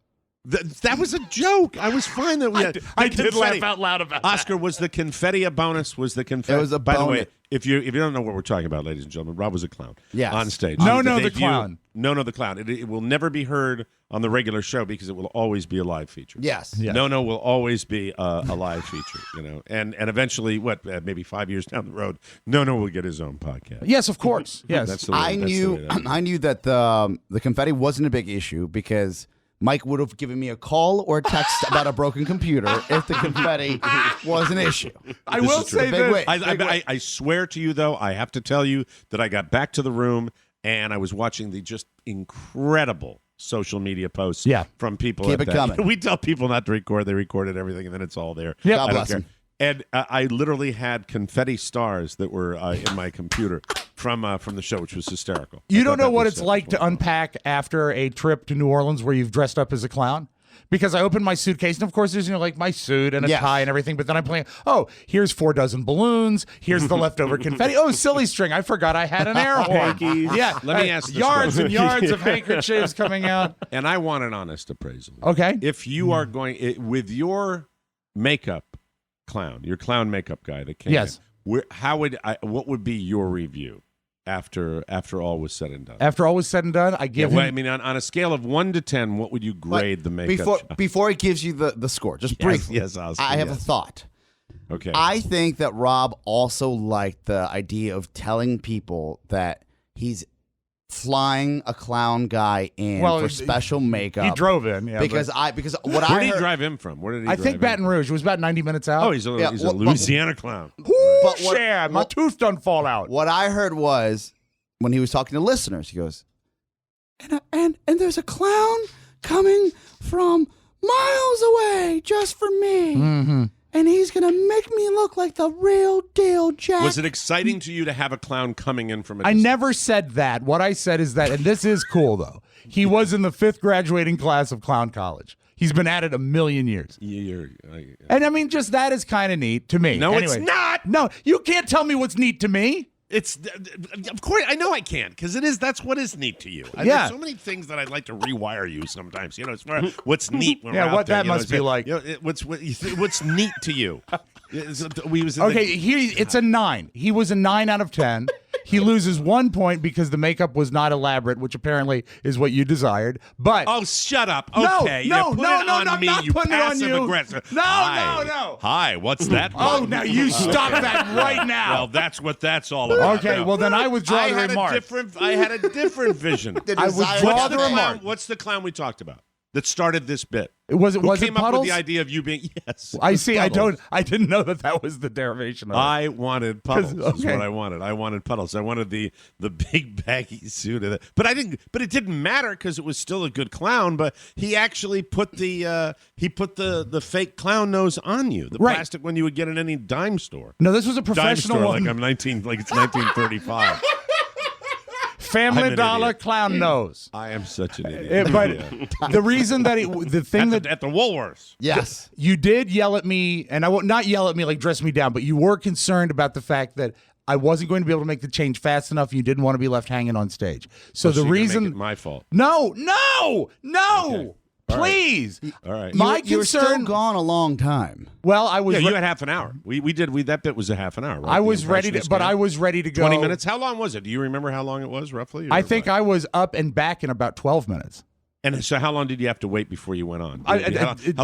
That was a joke. I was fine that we had. I did laugh out loud about that. Oscar, was the confetti a bonus? Was the confetti? It was a By bonus. the way, if you don't know what we're talking about, ladies and gentlemen, Rob was a clown. Yes. On stage. No, The the debut- clown. No, the clown. It will never be heard on the regular show because it will always be a live feature. Yes. No will always be a live feature. And eventually, maybe 5 years down the road, No will get his own podcast. Yes, of course. Yes. That's the way, I knew that the confetti wasn't a big issue because Mike would have given me a call or a text about a broken computer if the confetti was an issue. I will say this. I swear to you, though, I have to tell you that I got back to the room and I was watching the just incredible social media posts from people. Keep it coming. We tell people not to record. They recorded everything, and then it's all there. God bless them. And I literally had confetti stars that were in my computer from the show, which was hysterical. You don't know what it's like to unpack after a trip to New Orleans where you've dressed up as a clown? Because I opened my suitcase, and of course there's like my suit and a tie and everything, but then I'm playing, here's 4 dozen balloons, here's the leftover confetti, silly string, I forgot I had an air horn. Yeah, Let me ask this yards question. and yards of handkerchiefs coming out. And I want an honest appraisal. Okay. If you are going with your makeup clown, your clown makeup guy that came in, what would be your review after all was said and done? After all was said and done, I give him... I mean, on a scale of 1 to 10, what would you grade the makeup job? Before he gives you the score, just briefly. Yes, Oscar, I have a thought. Okay. I think that Rob also liked the idea of telling people that he's flying a clown guy in for special makeup. He drove in, because what Where I did he heard, drive in from? Where did he? I think Baton Rouge. It was about 90 minutes out. Oh, he's a Louisiana clown. My tooth done fall out. What I heard was when he was talking to listeners, he goes, and there's a clown coming from miles away just for me. Mm-hmm. And he's going to make me look like the real deal, Jack. Was it exciting to you to have a clown coming in from a I distance? never said that. What I said is that, and this is cool, though, he was in the 5th graduating class of Clown College. He's been at it a million years. And I mean, just that is kind of neat to me. No, anyway, it's not. No, you can't tell me what's neat to me. It's of course I know I can't because it is. That's what is neat to you. There's so many things that I'd like to rewire you sometimes. It's for what's neat. When we're out what there, that must be like. What's neat to you? It's a 9. He was a 9 out of 10. He loses 1 point because the makeup was not elaborate, which apparently is what you desired. But shut up. No, Okay, no, you put no, it no, on I'm me. not You putting it on passive you. aggressive. No, Hi. no. Hi, what's that? Oh, now you stop that right now. Well, that's what that's all about. Okay, well then I withdraw the remark. I had a different vision. I withdraw the remark. What's the clown we talked about that started this bit? Who came up with the idea of you being yes? I see. Puddles. I didn't know that was the derivation of it. I wanted Puddles. Okay. Is what I wanted. I wanted Puddles. I wanted the big baggy suit of it. But I didn't. But it didn't matter because it was still a good clown. But he actually put the fake clown nose on you. The plastic one you would get in any dime store. No, this was a professional dime store, one. Like it's 1935. Family Dollar clown nose. I am such an idiot. But the reason that at the Woolworths. Yes, you did yell at me, and I won't not yell at me like dress me down, but you were concerned about the fact that I wasn't going to be able to make the change fast enough. You didn't want to be left hanging on stage. So the reason make it my fault. No. Okay. Please. All right. You were still gone a long time. Well, I was. Yeah, you had half an hour. We that bit was a half an hour. Right? I was ready to, but I was ready to go. 20 minutes. How long was it? Do you remember how long it was roughly? I think I was up and back in about 12 minutes. And so, how long did you have to wait before you went on? How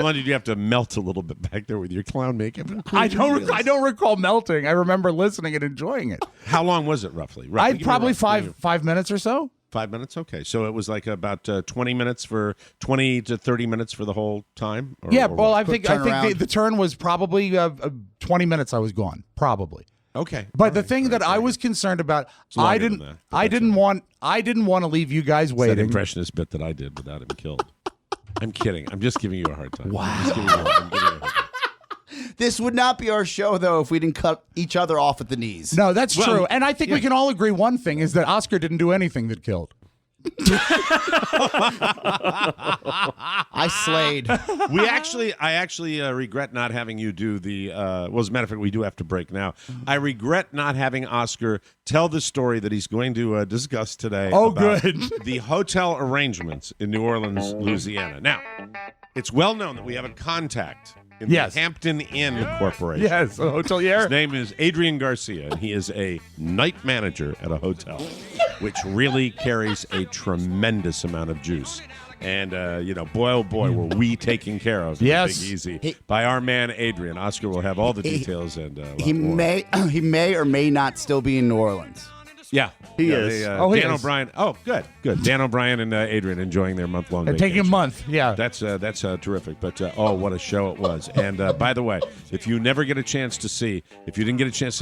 long did you have to melt a little bit back there with your clown makeup? I don't recall melting. I remember listening and enjoying it. How long was it roughly? Probably 5 minutes or so. 5 minutes. Okay, so it was like about 20 to 30 minutes for the whole time. I think the turn was probably 20 minutes. I was gone probably. Okay. But the thing that I was concerned about, I didn't want to leave you guys waiting. That impressionist bit that I did without him killed. I'm kidding. I'm just giving you a hard time. Wow. I'm giving you a hard time. This would not be our show, though, if we didn't cut each other off at the knees. No, that's true. And I think we can all agree one thing is that Oscar didn't do anything that killed. I slayed. I actually regret not having you do the. Well, as a matter of fact, we do have to break now. I regret not having Oscar tell the story that he's going to discuss today. Oh, about good. The hotel arrangements in New Orleans, Louisiana. Now, it's well known that we have a contact in the Hampton Inn Corporation. Yes, a hotelier. His name is Adrian Garcia, and he is a night manager at a hotel, which really carries a tremendous amount of juice. And, boy, oh boy, were we taken care of in Yes. Big Easy by our man Adrian. Oscar will have all the details. And he may or may not still be in New Orleans. Yeah. He is. Dan He is. O'Brien. Oh, good. Dan O'Brien and Adrian enjoying their month-long They're vacation. taking a month, yeah. That's terrific. But, what a show it was. And, by the way, if you didn't get a chance to see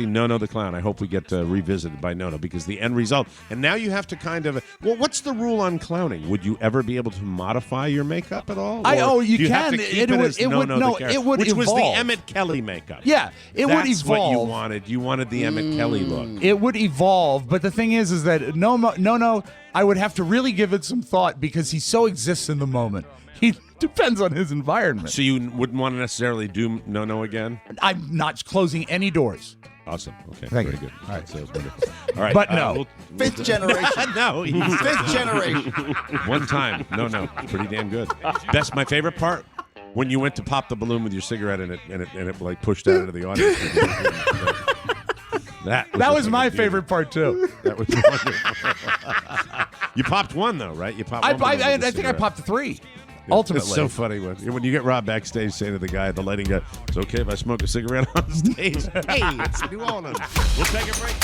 Nono the Clown, I hope we get revisited by Nono, because the end result, and now you have to kind of, what's the rule on clowning? Would you ever be able to modify your makeup at all? Or you do you can. have to keep it as Nono the character? It would Which was evolve. the Emmett Kelly makeup. Yeah, it would That's what you evolve. wanted. You wanted the Emmett Kelly look. It would evolve, but the thing is that no, I would have to really give it some thought because he so exists in the moment. He depends on his environment. So you wouldn't want to necessarily do No again? I'm not closing any doors. Awesome. Okay. Thank Very you. good. All right. Sounds wonderful. All right. But no. Fifth generation. No. Fifth generation. One time. No. Pretty damn good. That's my favorite part. When you went to pop the balloon with your cigarette and it like pushed out into the audience. That was my favorite part too. That was wonderful. You popped one though, right? You popped. I I think I popped 3. Ultimately, it's so funny when you get Rob backstage saying to the guy, the lighting guy, "It's okay if I smoke a cigarette on stage." Hey, it's New Orleans. We'll take a break.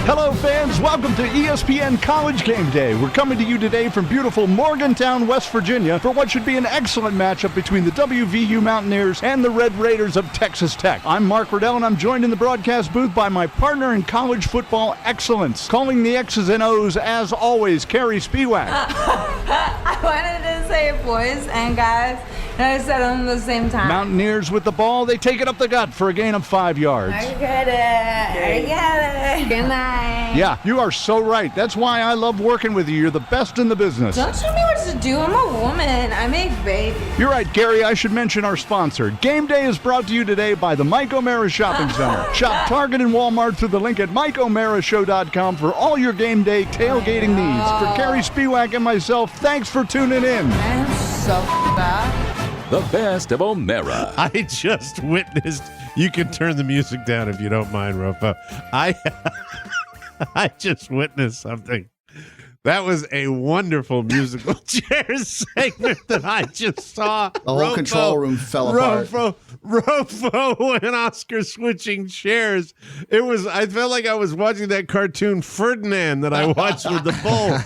Hello, fans. Welcome to ESPN College Game Day. We're coming to you today from beautiful Morgantown, West Virginia, for what should be an excellent matchup between the WVU Mountaineers and the Red Raiders of Texas Tech. I'm Mark Riddell, and I'm joined in the broadcast booth by my partner in college football excellence, calling the X's and O's, as always, Carrie Spiewak. I wanted to say boys and guys, and I said them at the same time. Mountaineers with the ball. They take it up the gut for a gain of 5 yards. I get it. Good night. Yeah, you are so right. That's why I love working with you. You're the best in the business. Don't tell me what to do. I'm a woman. I make babies. You're right, Gary. I should mention our sponsor. Game Day is brought to you today by the Mike O'Mara Shopping Center. Shop Target and Walmart through the link at MikeO'MaraShow.com for all your game day tailgating needs. For Carrie Spiewak and myself, thanks for tuning in. I'm so bad. The best of O'Mara. I just witnessed. You can turn the music down if you don't mind, Rofo. I just witnessed something. That was a wonderful musical chairs segment that I just saw. The whole control room fell apart. Rofo and Oscar switching chairs. I felt like I was watching that cartoon Ferdinand that I watched with the bull.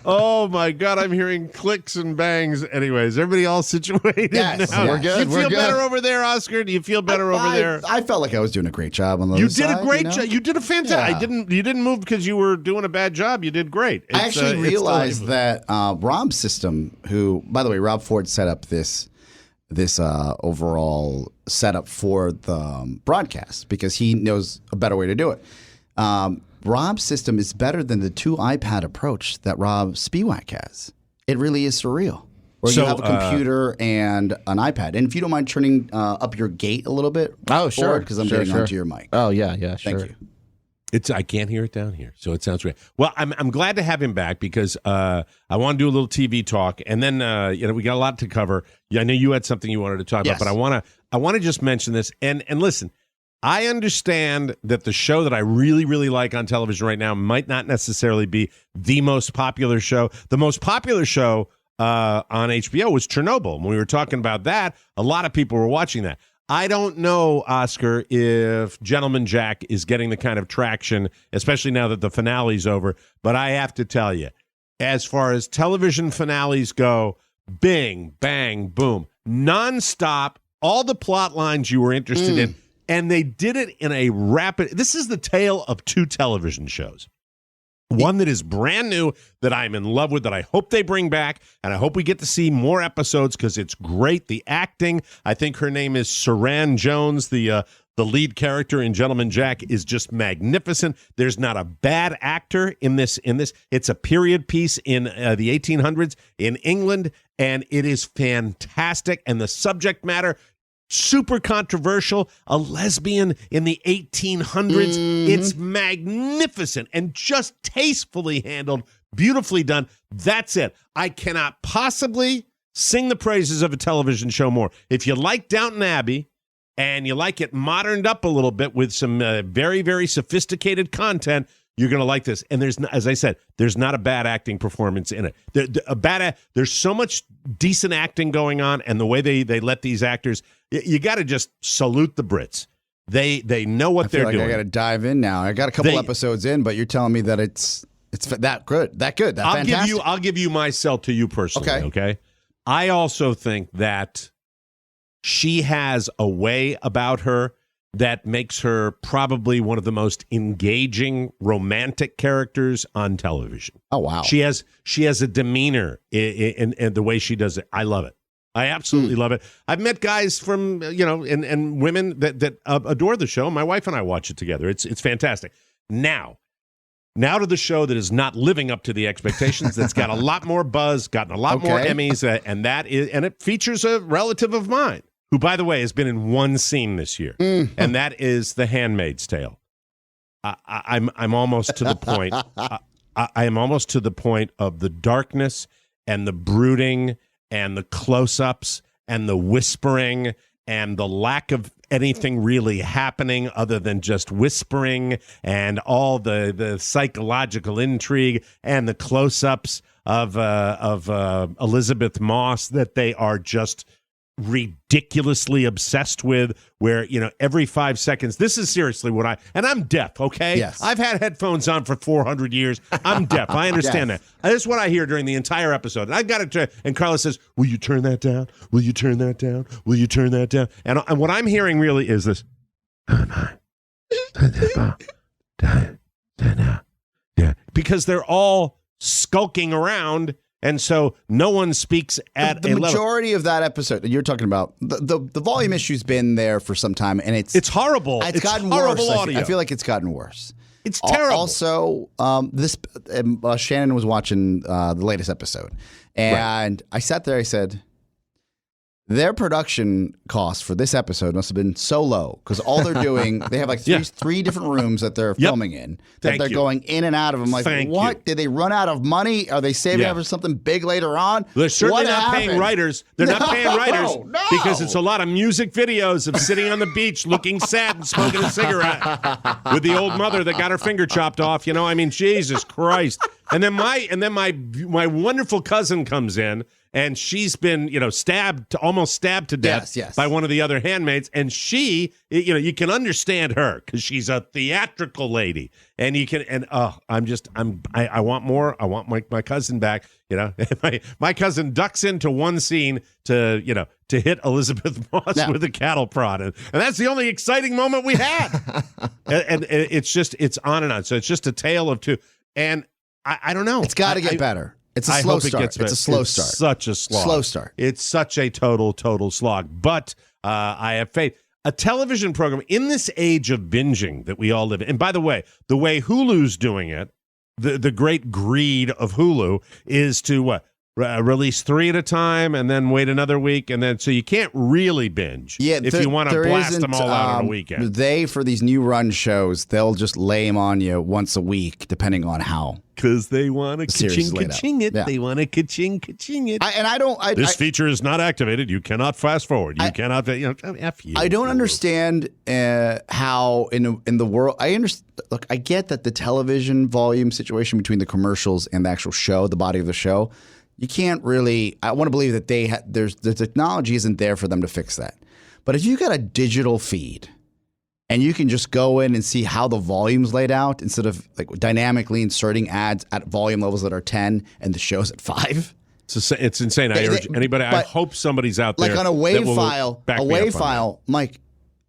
Oh my God, I'm hearing clicks and bangs. Anyways, everybody all situated Yes, now? we're good. You feel better over there, Oscar? Do you feel better over there? I felt like I was doing a great job on the You other did side, a great you know? job. You did a fantastic. Yeah. You didn't move because you were doing a bad job. You did great. I actually realized that Rob's system, who, by the way, Rob Ford set up this overall setup for the broadcast because he knows a better way to do it. Rob's system is better than the 2 iPad approach that Rob Spiewak has. It really is surreal. Where you have a computer and an iPad. And if you don't mind turning up your gate a little bit. Oh, sure. Because I'm getting onto your mic. Oh, yeah, sure. Thank you. I can't hear it down here, so it sounds great. Well, I'm glad to have him back because I want to do a little TV talk, and then we got a lot to cover. Yeah, I know you had something you wanted to talk about, but I want to just mention this. And listen, I understand that the show that I really, really like on television right now might not necessarily be the most popular show. The most popular show on HBO was Chernobyl. When we were talking about that, a lot of people were watching that. I don't know, Oscar, if Gentleman Jack is getting the kind of traction, especially now that the finale's over. But I have to tell you, as far as television finales go, bing, bang, boom, nonstop, all the plot lines you were interested in, and they did it in a rapid. This is the tale of 2 television shows. One that is brand new, that I'm in love with, that I hope they bring back, and I hope we get to see more episodes because it's great. The acting, I think her name is Saran Jones, the lead character in Gentleman Jack, is just magnificent. There's not a bad actor in this. It's a period piece in the 1800s in England, and it is fantastic. And the subject matter, super controversial, a lesbian in the 1800s. It's magnificent and just tastefully handled, beautifully done. That's it. I cannot possibly sing the praises of a television show more. If you like Downton Abbey and you like it moderned up a little bit with some very, very sophisticated content, you're going to like this. And there's, as I said, there's not a bad acting performance in it. There's so much decent acting going on, and the way they let these actors, you got to just salute the Brits. They know what they're doing. I got to dive in now. I got a couple episodes in, but you're telling me that it's that good, fantastic. I'll give you my sell to you personally. Okay. I also think that she has a way about her that makes her probably one of the most engaging romantic characters on television. Oh, wow. She has a demeanor in the way she does it. I love it. I absolutely love it. I've met guys from, and women that adore the show. My wife and I watch it together. It's fantastic. Now to the show that is not living up to the expectations, that's got a lot more buzz, gotten a lot more Emmys, and it features a relative of mine, who, by the way, has been in one scene this year, and that is The Handmaid's Tale. I'm almost to the point. I am almost to the point of the darkness and the brooding and the close-ups and the whispering and the lack of anything really happening other than just whispering, and all the psychological intrigue and the close-ups of Elizabeth Moss that they are just ridiculously obsessed with, where every 5 seconds, this is seriously what and I'm deaf, okay? Yes. I've had headphones on for 400 years. I'm deaf. I understand that. That's what I hear during the entire episode. And I got it. And Carla says, "Will you turn that down? Will you turn that down? Will you turn that down?" And what I'm hearing really is this. Yeah, because they're all skulking around. And so no one speaks at the majority of that episode. You're talking about the volume issue's been there for some time, and it's horrible. It's gotten horrible worse. audio. I feel like it's gotten worse. It's terrible. Also, Shannon was watching the latest episode, and I sat there. I said, their production costs for this episode must have been so low, because all they're doing, they have like three different rooms that they're filming in, that they're going in and out of them. Like, what? Did they run out of money? Are they saving up for something big later on? They're certainly not paying writers. They're not paying writers because it's a lot of music videos of sitting on the beach looking sad and smoking a cigarette with the old mother that got her finger chopped off. I mean, Jesus Christ. And then my wonderful cousin comes in, and she's been, almost stabbed to death by one of the other handmaids. And she, you can understand her because she's a theatrical lady. And you can, I want more. I want my cousin back. My cousin ducks into one scene to hit Elizabeth Moss with a cattle prod. And that's the only exciting moment we had. and it's on and on. So it's just a tale of two. And I don't know. It's got to get better. It's a slow start. It's a slow start. Such a slog. Slow start. It's such a total slog. But I have faith. A television program in this age of binging that we all live in. And by the way Hulu's doing it, the great greed of Hulu is to release 3 at a time and then wait another week, and then so you can't really binge if you want to blast them all out on a weekend. For these new run shows, they'll just lay them on you once a week, depending on how. Because they want to ka-ching it. Yeah. They want to ka-ching it. This feature is not activated. You cannot fast forward. You cannot. F you. I don't understand how in the world. Look, I get that the television volume situation between the commercials and the actual show, the body of the show. You can't really. I want to believe that the technology isn't there for them to fix that. But if you got a digital feed, and you can just go in and see how the volume's laid out instead of like dynamically inserting ads at volume levels that are 10 and the show's at 5. It's insane. I urge anybody. I hope somebody's out there. Like on a WAV file, Mike,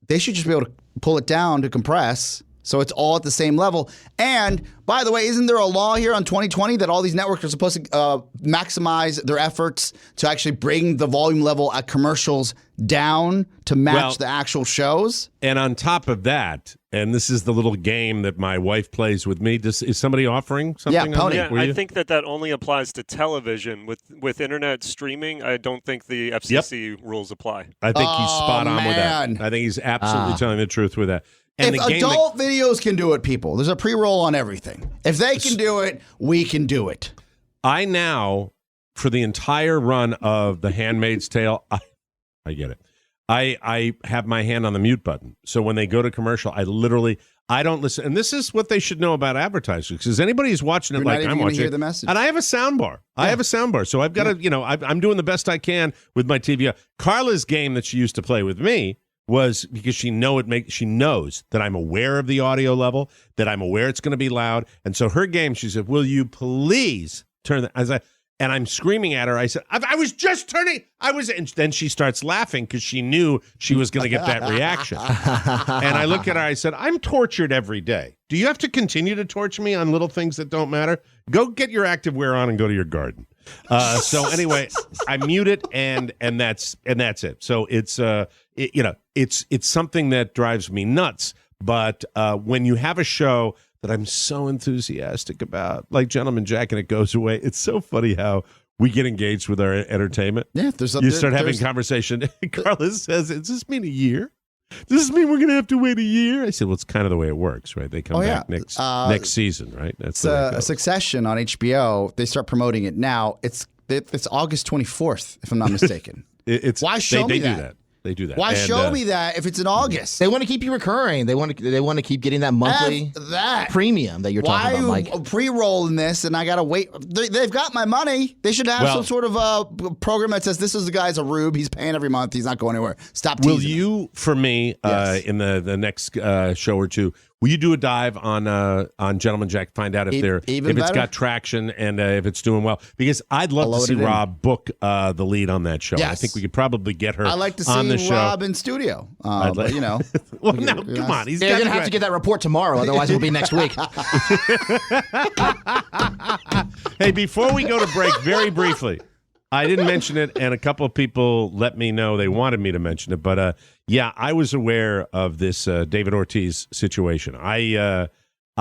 they should just be able to pull it down to compress So it's all at the same level. And by the way, isn't there a law here on 2020 that all these networks are supposed to maximize their efforts to actually bring the volume level at commercials down to match the actual shows? And on top of that, and this is the little game that my wife plays with me, is somebody offering something? Yeah, Pony. I think that only applies to television. With internet streaming, I don't think the FCC rules apply. I think he's spot on with that. I think he's absolutely telling the truth with that. And if adult videos can do it, people, there's a pre-roll on everything. If they can do it, we can do it. I now, for the entire run of The Handmaid's Tale, I get it. I have my hand on the mute button. So when they go to commercial, I don't listen. And this is what they should know about advertisers. Because anybody who's watching it like I'm watching, hear the message. And I have a sound bar. I have a sound bar. So I've got to, I'm doing the best I can with my TV. Carla's game that she used to play with me was because she knows that I'm aware of the audio level, that I'm aware it's going to be loud. And so her game, she said, will you please turn that? And I'm screaming at her. I said, I was just turning. And then she starts laughing because she knew she was going to get that reaction. And I look at her. I said, I'm tortured every day. Do you have to continue to torture me on little things that don't matter? Go get your active wear on and go to your garden. So anyway, I mute it and that's it. So it's it's something that drives me nuts. But when you have a show that I'm so enthusiastic about, like Gentleman Jack, and it goes away, it's so funny how we get engaged with our entertainment. Yeah, you start having conversation. Carlos says, "Does this mean a year? Does this mean we're going to have to wait a year?" I said, "Well, it's kind of the way it works, right? They come back next season, right?" That's a Succession on HBO. They start promoting it now. It's August 24th, if I'm not mistaken. Why show me that? They do that. Why show me that if it's in August? They want to keep you recurring. They want to keep getting that monthly premium that you're talking about, Mike. Why pre-rolling this and I got to wait? They've got my money. They should have some sort of program that says this is the guy's a rube. He's paying every month. He's not going anywhere. Stop teasing. Will you, for me, in the next show or two, will you do a dive on Gentleman Jack? Find out if it's got traction and if it's doing well. Because I'd love to see Rob book the lead on that show. Yes. I think we could probably get her. I like to on see the show. Rob in studio. But, well, now come on, they're going to have to get that report tomorrow. Otherwise, it'll be next week. Hey, before we go to break, very briefly. I didn't mention it, and a couple of people let me know they wanted me to mention it. But, I was aware of this David Ortiz situation. I'll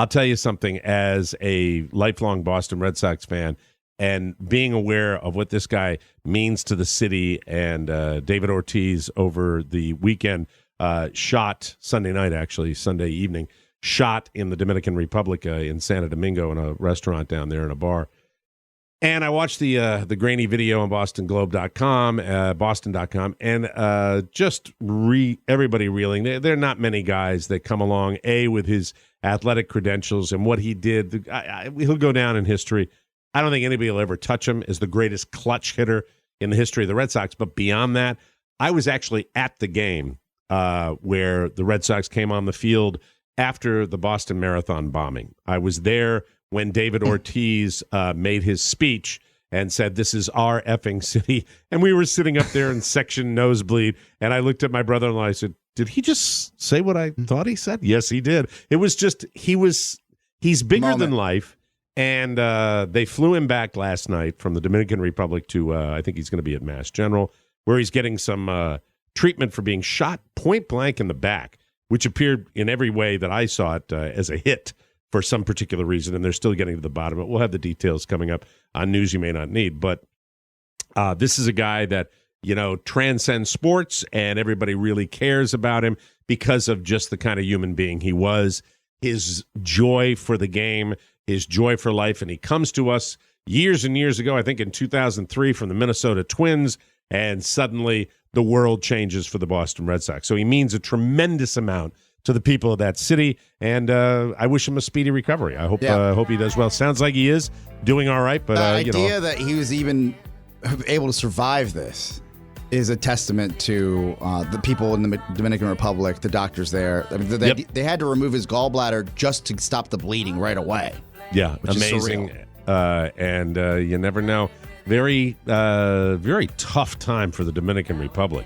tell you something, as a lifelong Boston Red Sox fan, and being aware of what this guy means to the city, and David Ortiz over the weekend shot, Sunday evening, shot in the Dominican Republic in Santo Domingo in a restaurant down there in a bar. And I watched the grainy video on bostonglobe.com, boston.com, and everybody reeling. There are not many guys that come along, with his athletic credentials and what he did. He'll go down in history. I don't think anybody will ever touch him as the greatest clutch hitter in the history of the Red Sox. But beyond that, I was actually at the game where the Red Sox came on the field after the Boston Marathon bombing. I was there when David Ortiz made his speech and said, "This is our effing city." And we were sitting up there in section nosebleed. And I looked at my brother-in-law. I said, "Did he just say what I thought he said?" Yes, he did. It was just, he's bigger than life. And they flew him back last night from the Dominican Republic to, I think he's going to be at Mass General, where he's getting some treatment for being shot point blank in the back, which appeared in every way that I saw it as a hit for some particular reason, and they're still getting to the bottom of it. We'll have the details coming up on news you may not need. But this is a guy that, transcends sports, and everybody really cares about him because of just the kind of human being he was, his joy for the game, his joy for life. And he comes to us years and years ago, I think in 2003, from the Minnesota Twins, and suddenly the world changes for the Boston Red Sox. So he means a tremendous amount to the people of that city, and I wish him a speedy recovery. I hope he does well. Sounds like he is doing all right, but the idea that he was even able to survive this is a testament to the people in the Dominican Republic, the doctors there. I mean, they had to remove his gallbladder just to stop the bleeding right away. Yeah, amazing. And you never know. Very, very tough time for the Dominican Republic.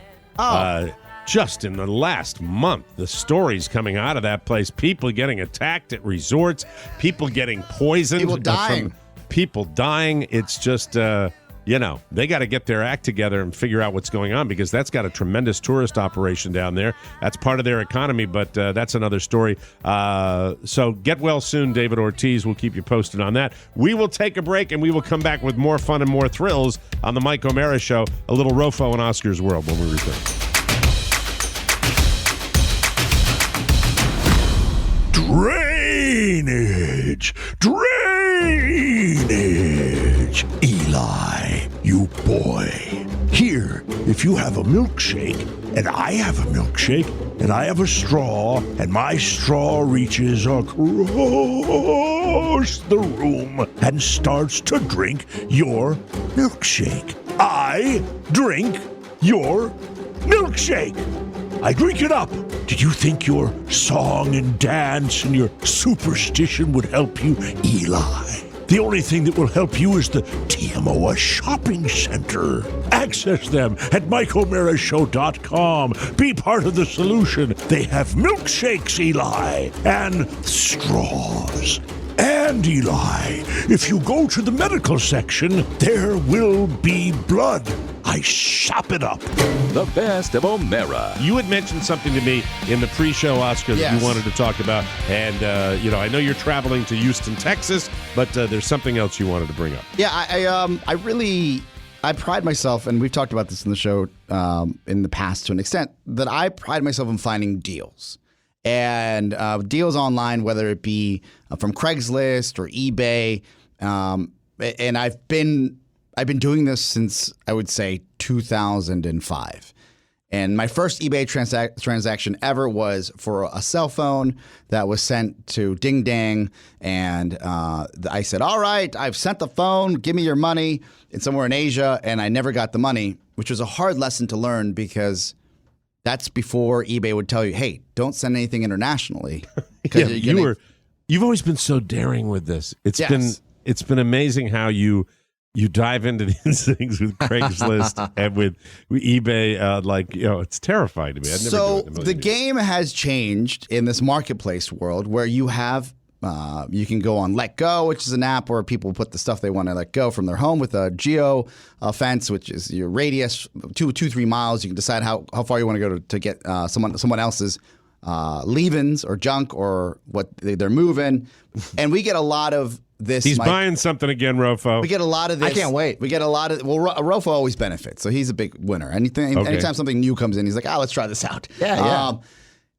just in the last month, the stories coming out of that place, people getting attacked at resorts, people getting poisoned. People dying. From people dying. It's just, they got to get their act together and figure out what's going on, because that's got a tremendous tourist operation down there. That's part of their economy, but that's another story. So get well soon, David Ortiz. We'll keep you posted on that. We will take a break, and we will come back with more fun and more thrills on the Mike O'Mara Show. A little Rofo and Oscar's World when we return. Drainage! Eli, you boy. Here, if you have a milkshake, and I have a milkshake, and I have a straw, and my straw reaches across the room and starts to drink your milkshake. I drink your milkshake. I drink it up. Did you think your song and dance and your superstition would help you, Eli? The only thing that will help you is the TMOA Shopping Center. Access them at MikeO'MaraShow.com. Be part of the solution. They have milkshakes, Eli, and straws. And, Eli, if you go to the medical section, there will be blood. I shop it up. The best of O'Mara. You had mentioned something to me in the pre-show, Oscar, that you wanted to talk about. And, I know you're traveling to Houston, Texas, but there's something else you wanted to bring up. Yeah, I pride myself, and we've talked about this in the show in the past to an extent, that I pride myself in finding deals. And deals online, whether it be from Craigslist or eBay. And I've been doing this since, I would say, 2005. And my first eBay transaction ever was for a cell phone that was sent to Ding Dang. And I said, all right, I've sent the phone. Give me your money. It's somewhere in Asia. And I never got the money, which was a hard lesson to learn, because that's before eBay would tell you, hey, don't send anything internationally. You've always been so daring with this. It's been amazing how you dive into these things with Craigslist and with eBay. It's terrifying to me. I'd never do it in a million the years. game has changed in this marketplace world, where you have you can go on Let Go, which is an app where people put the stuff they want to let go from their home with a geo fence, which is your radius 3 miles. You can decide how far you want to go to get someone else's leavings or junk or what they're moving. And we get a lot of this. He's buying something again, Rofo. We get a lot of this. I can't wait. We get a lot of. Well, Rofo always benefits, so he's a big winner. Anytime something new comes in, he's like, let's try this out. Yeah.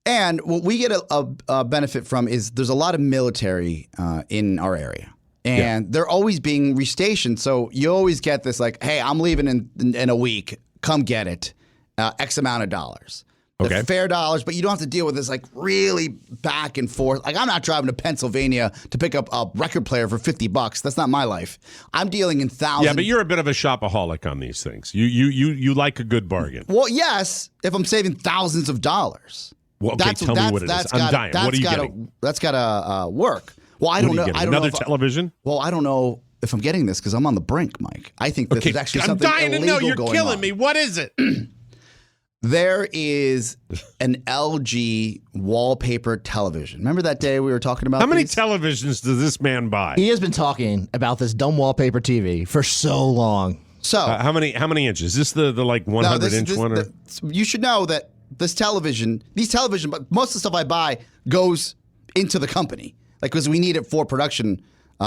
And what we get a benefit from is there's a lot of military in our area. And they're always being restationed. So you always get this like, hey, I'm leaving in a week. Come get it. X amount of dollars. Okay. Fair dollars, but you don't have to deal with this like really back and forth. Like, I'm not driving to Pennsylvania to pick up a record player for $50. That's not my life. I'm dealing in thousands. Yeah, but you're a bit of a shopaholic on these things. You like a good bargain. Well, yes, if I'm saving thousands of dollars. Well, okay, tell me what it is. I'm dying. What are you getting? That's got to work. Well, I don't know. Another television? Well, I don't know if I'm getting this because I'm on the brink, Mike. I think this is actually something illegal going on. I'm dying to know. You're killing me. What is it? There is an LG wallpaper television. Remember that day we were talking about How many these? televisions does this man buy? He has been talking about this dumb wallpaper TV for so long. So how many inches? Is this the like 100-inch one? You should know that these television, but most of the stuff I buy goes into the company, like because we need it for production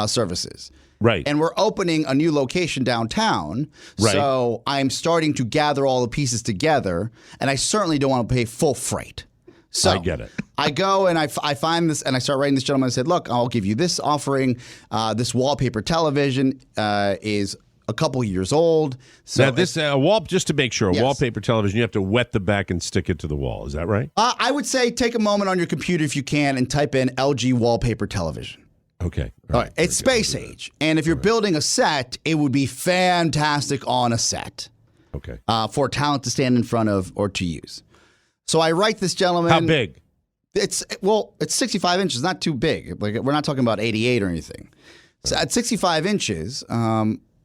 services. Right. And we're opening a new location downtown. Right. So I'm starting to gather all the pieces together, and I certainly don't want to pay full freight. So I get it. I go and I find this, and I start writing this gentleman. I said, look, I'll give you this offering. This wallpaper television is a couple years old. So now this just to make sure, wallpaper television, you have to wet the back and stick it to the wall. Is that right? I would say take a moment on your computer if you can and type in LG wallpaper television. Okay. All right. It's space age. And if you're building a set, it would be fantastic on a set. Okay. For talent to stand in front of or to use. So I write this gentleman. How big? It's 65 inches, not too big. Like, we're not talking about 88 or anything. So at 65 inches,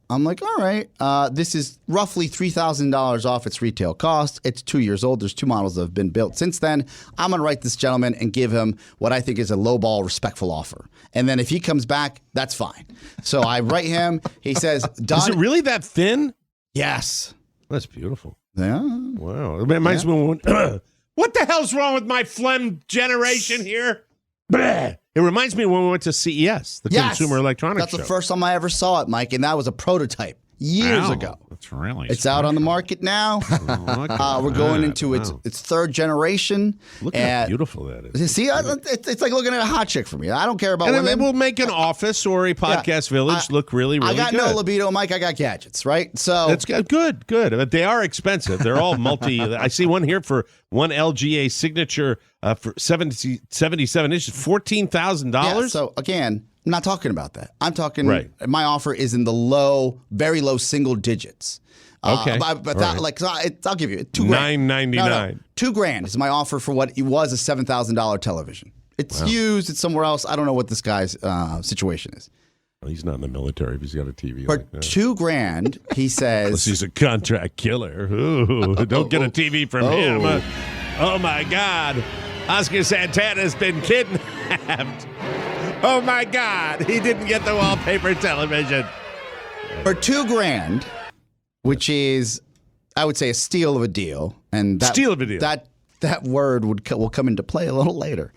I'm like, all right, this is roughly $3,000 off its retail cost. It's 2 years old. There's 2 models that have been built since then. I'm going to write this gentleman and give him what I think is a lowball, respectful offer. And then if he comes back, that's fine. So I write him. He says, Don. Is it really that thin? Yes. That's beautiful. Yeah. Wow. It reminds me when, what the hell's wrong with my phlegm generation here? Bleh. It reminds me when we went to CES, the Consumer Electronics Show. That's the first time I ever saw it, Mike, and that was a prototype years ago. That's really It's out on the market now. We're going into its third generation. Look how beautiful that is. See, it's like looking at a hot chick for me. I don't care about and women. It will make an office or a podcast village look really, really good. I got no libido, Mike. I got gadgets, right? So it's good. But they are expensive. They're all multi. I see one here for one LGA signature for 77 inches, $14,000. Yeah, so again, I'm not talking about that. I'm talking. My offer is in the very low single digits. Okay, but that, like, I'll give you $2,000. $999. No, $2,000 is my offer for what it was a $7,000 television. It's used. It's somewhere else. I don't know what this guy's situation is. Well, he's not in the military if he's got a TV for like that. $2,000, he says. Unless he's a contract killer. Ooh, don't get a TV from him. Oh my God, Oscar Santana's been kidnapped. Oh my God, he didn't get the wallpaper television. For $2,000, which is, I would say, a steal of a deal, and steal of a deal. That word will come into play a little later.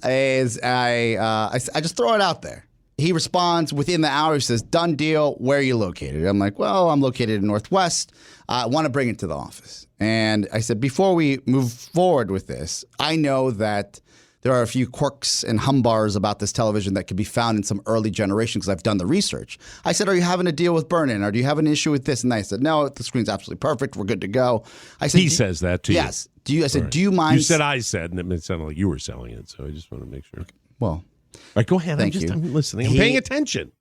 Is I just throw it out there. He responds within the hour. He says, "Done deal. Where are you located?" I'm like, "Well, I'm located in Northwest. I want to bring it to the office." And I said, "Before we move forward with this, I know that there are a few quirks and humbars about this television that could be found in some early generations because I've done the research." I said, "Are you having a deal with burn-in, or do you have an issue with this?" And I said, "No, the screen's absolutely perfect. We're good to go." I said, he says that to you. Yes. I said, "Do you mind?" You said I said, and it sounded like you were selling it, so I just want to make sure. Well, all right, go ahead. Thank you. I'm listening. I'm paying attention.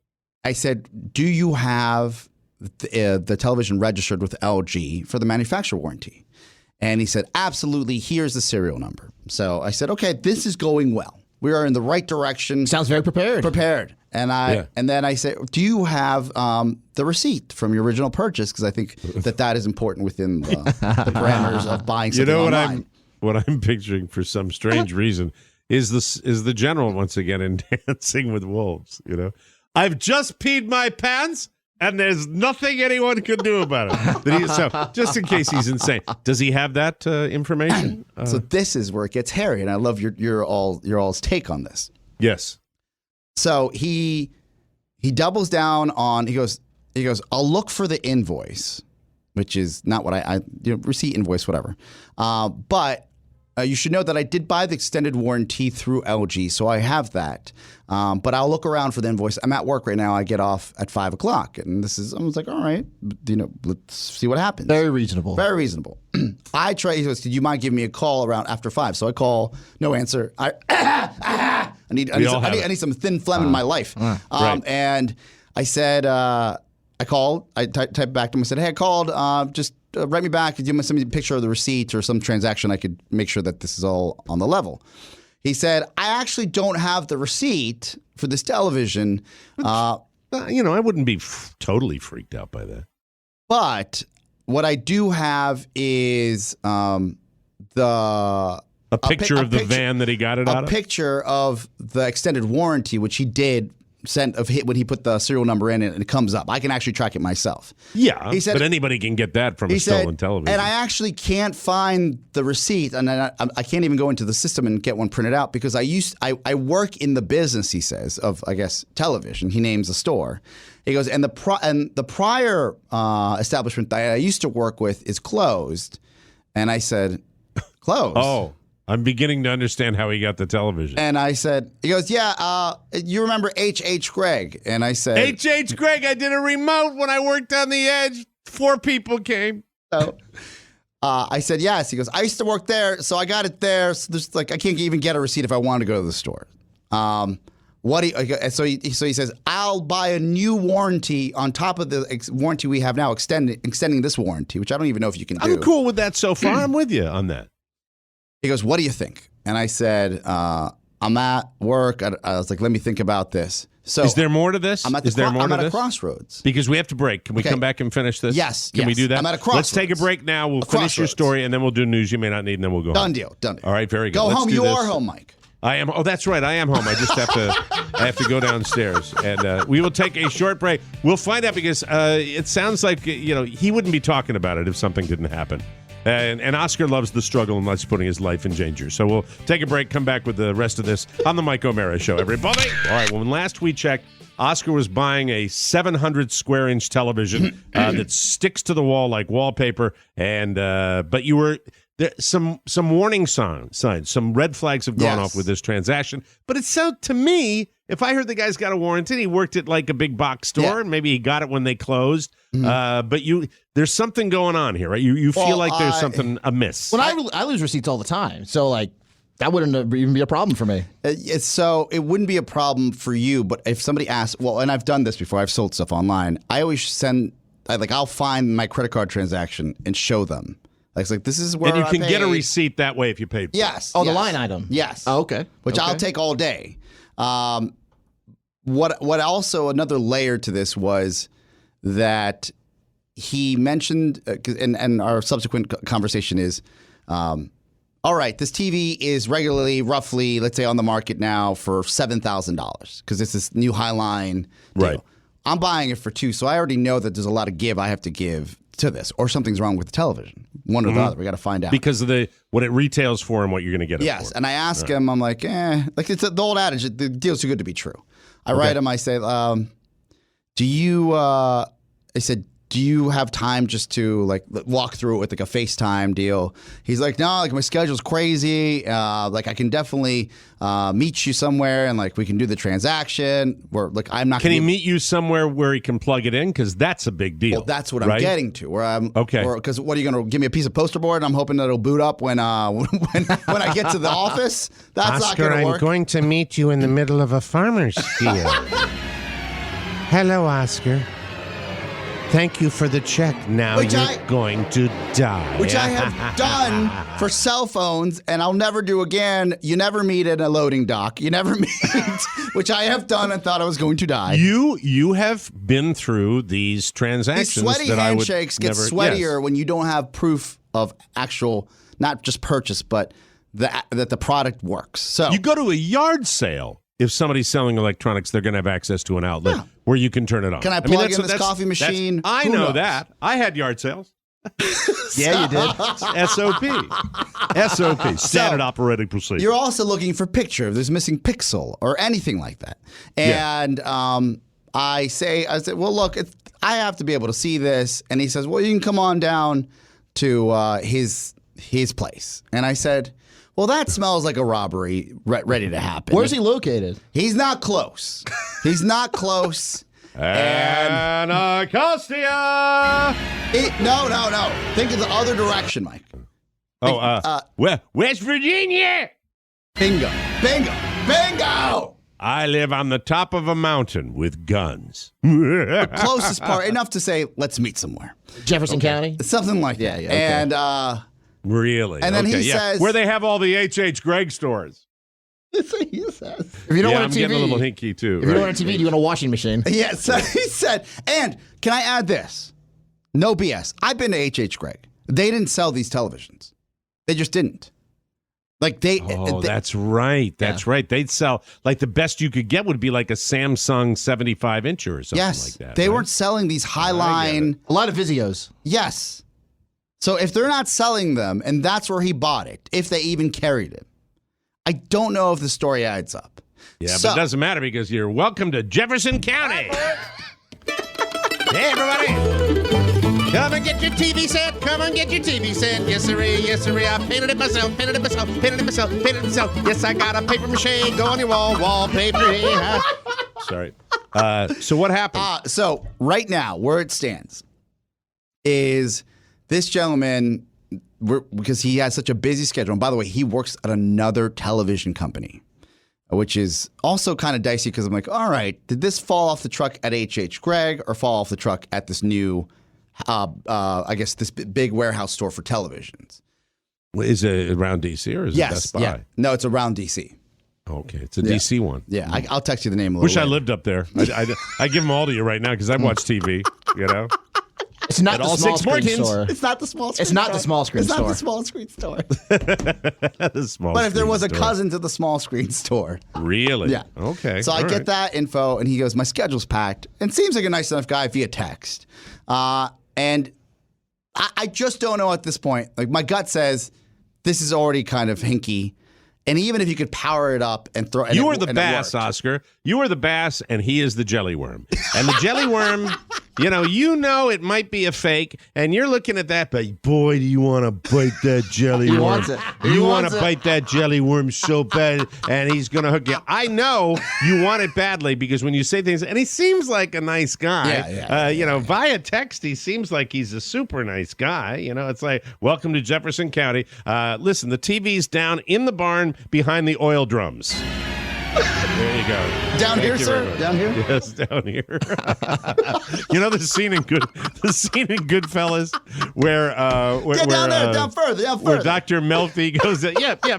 I said, "Do you have the television registered with LG for the manufacturer warranty?" And he said, "Absolutely. Here's the serial number." So I said, "Okay, this is going well. We are in the right direction." Sounds very prepared. And then I said, "Do you have the receipt from your original purchase?" Because I think that is important within the parameters of buying something online. What I'm picturing for some strange reason is the general once again in Dancing with Wolves. You know, I've just peed my pants. And there's nothing anyone can do about it. So, just in case he's insane, does he have that information? So this is where it gets hairy, and I love your all's take on this. Yes. So he doubles down on. He goes. "I'll look for the invoice," which is not what I receipt, invoice, whatever. But you should know that I did buy the extended warranty through LG, so I have that. But I'll look around for the invoice. I'm at work right now. I get off at 5 o'clock, and I was like, all right, let's see what happens. Very reasonable. Very reasonable. I try. He goes, "Did you mind giving me a call around after 5?" So I call, no answer. I need some thin phlegm in my life. Right. And I said, I called. I typed back to him. I said, "Hey, I called. Just write me back. Could you send me a picture of the receipt or some transaction? I could make sure that this is all on the level." He said, "I actually don't have the receipt for this television." I wouldn't be totally freaked out by that. But what I do have is a picture of the van that he got it out of? A picture of the extended warranty, which he did send when he put the serial number in and it comes up. I can actually track it myself. Yeah, he said, but anybody can get that from a stolen television. And I actually can't find the receipt, and I can't even go into the system and get one printed out because I work in the business, he says, of, I guess, television. He names a store. He goes, and the prior establishment that I used to work with is closed. And I said, "Closed?" Oh. I'm beginning to understand how he got the television. And I said, he goes, "Yeah, you remember H.H. Gregg?" And I said, H.H. Gregg, I did a remote when I worked on the Edge. 4 people came. So I said, "Yes." He goes, "I used to work there, so I got it there. So there's I can't even get a receipt if I wanted to go to the store." So he says, "I'll buy a new warranty on top of the warranty we have now, extending this warranty," which I don't even know if you can do. I'm cool with that so far. I'm with you on that. He goes, "What do you think?" And I said, "I'm at work." I was like, "Let me think about this." So is there more to this? I'm at a crossroads. Because we have to break. Can we come back and finish this? Yes. Can we do that? I'm at a crossroads. Let's take a break now. We'll finish your story, and then we'll do news you may not need, and then we'll go home. Done deal. All right, very good. Go Let's home. do You this. are home, Mike. I am. Oh, that's right. I am home. I just have to go downstairs, and we will take a short break. We'll find out because it sounds like he wouldn't be talking about it if something didn't happen. And Oscar loves the struggle and likes putting his life in danger. So we'll take a break. Come back with the rest of this on the Mike O'Mara Show. Everybody. All right. Well, when last we checked, Oscar was buying a 700 square inch television that sticks to the wall like wallpaper, and but you were. There, some warning signs, some red flags have gone off with this transaction. But it sounds to me, if I heard the guy's got a warranty, he worked at like a big box store. Maybe he got it when they closed. But there's something going on here, right? You feel like there's something amiss. Well, I lose receipts all the time, so like that wouldn't even be a problem for me. So it wouldn't be a problem for you, but if somebody asks, and I've done this before, I've sold stuff online. I always I'll find my credit card transaction and show them. It's like, this is where and you can I get a receipt that way if you paid for it. Yes. Oh, the line item. Yes. Oh, okay. Which I'll take all day. What also another layer to this was that he mentioned, and our subsequent conversation is, all right, this TV is regularly, roughly, let's say on the market now for $7,000 because it's this new Highline deal. Right. I'm buying it for $2,000, so I already know that there's a lot of give I have to give to this, or something's wrong with the television. One or the other. We got to find out. Because of what it retails for and what you're going to get it for. Yes, and I ask him, I'm like, like it's the old adage, the deal's too good to be true. I write him, I say, do you have time just to like walk through it with like a FaceTime deal? He's like, no, like my schedule's crazy. Like I can definitely meet you somewhere and like we can do the transaction. Where like I'm not. Can he meet you somewhere where he can plug it in? Because that's a big deal. Well, that's what I'm getting to. Where I'm because what are you going to give me a piece of poster board? And I'm hoping that it'll boot up when when I get to the office. That's Oscar, not going to work. I'm going to meet you in the middle of a farmer's field. Hello, Oscar. Thank you for the check. Now you're going to die. Which I have done for cell phones, and I'll never do again. You never meet at a loading dock. You never meet, which I have done and thought I was going to die. You have been through these transactions. These sweaty that handshakes get sweatier when you don't have proof of actual, not just purchase, but that the product works. So you go to a yard sale. If somebody's selling electronics, they're going to have access to an outlet where you can turn it on. Can I plug in this coffee machine? I know that. I had yard sales. Yeah, you did. SOP. Standard operating procedure. You're also looking for picture. If there's missing pixel or anything like that. And I said, well, look, I have to be able to see this. And he says, well, you can come on down to his place. And I said, well, that smells like a robbery ready to happen. Where's he located? He's not close. He's not close. Anacostia! No. Think of the other direction, Mike. West Virginia! Bingo. I live on the top of a mountain with guns. The closest part, enough to say, let's meet somewhere. Jefferson County? Something like that. Yeah. Okay. And, really? And then he says... Where they have all the H.H. Gregg stores. He says. If you don't want a TV... I'm getting a little hinky, too. If you don't want a TV, you want a washing machine. Yes, so he said. And can I add this? No BS. I've been to H.H. Gregg. They didn't sell these televisions. They just didn't. Like that's right. That's right. They'd sell, like the best you could get would be like a Samsung 75-incher or something like that. They weren't selling these Highline. A lot of Vizios. Yes. So if they're not selling them, and that's where he bought it, if they even carried it, I don't know if the story adds up. Yeah, but it doesn't matter because you're welcome to Jefferson County. Hey, everybody. Come and get your TV set. Come and get your TV set. Yes, sirree. Yes, sirree. I painted it myself. Yes, I got a paper mache. Go on your wall. Wallpaper. Sorry. So what happened? So right now, where it stands is this gentleman, because he has such a busy schedule. And by the way, he works at another television company, which is also kind of dicey because I'm like, all right, did this fall off the truck at H.H. Gregg or fall off the truck at this new, I guess, this big warehouse store for televisions? Is it around D.C. or is it Best Buy? Yeah. No, it's around D.C. Okay, it's a DC one. Yeah, I'll text you the name. Wish I lived up there. I give them all to you right now because I watch TV. You know. It's not the small screen store. It's not the small screen It's not the small screen store. It's not the small screen store. The small But if there screen was a store. cousin to the small screen store. Really? Yeah. Okay. So I all get right. that info, and he goes, my schedule's packed. And seems like a nice enough guy via text. And I just don't know at this point. Like, my gut says this is already kind of hinky. And even if you could power it up and throw it, You are the bass, Oscar. You are the bass, and he is the jelly worm. And the jelly worm, you know it might be a fake, and you're looking at that, but boy, do you want to bite that jelly worm. wants it. You want to bite that jelly worm so bad, and he's going to hook you. I know you want it badly because when you say things, and he seems like a nice guy. Via text, he seems like he's a super nice guy. It's like, welcome to Jefferson County. Listen, the TV's down in the barn behind the oil drums. There you go. Down here, sir? Down here? Yes, down here. The scene in Goodfellas where down there, down further. Where Dr. Melfi goes,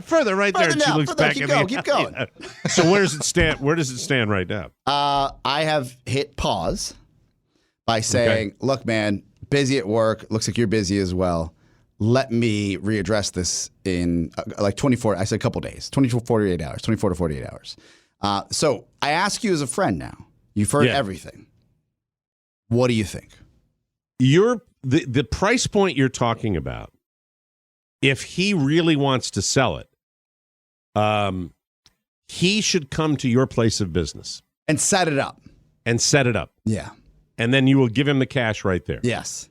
further right there, and she looks back at me. Keep going. Yeah. So where does it stand? Where does it stand right now? I have hit pause by saying, look, man, busy at work. Looks like you're busy as well. Let me readdress this in like 24. I said a couple days, 24 to 48 hours. So I ask you as a friend now. You've heard everything. What do you think? The price point you're talking about, if he really wants to sell it, he should come to your place of business. And set it up. Yeah. And then you will give him the cash right there. Yes.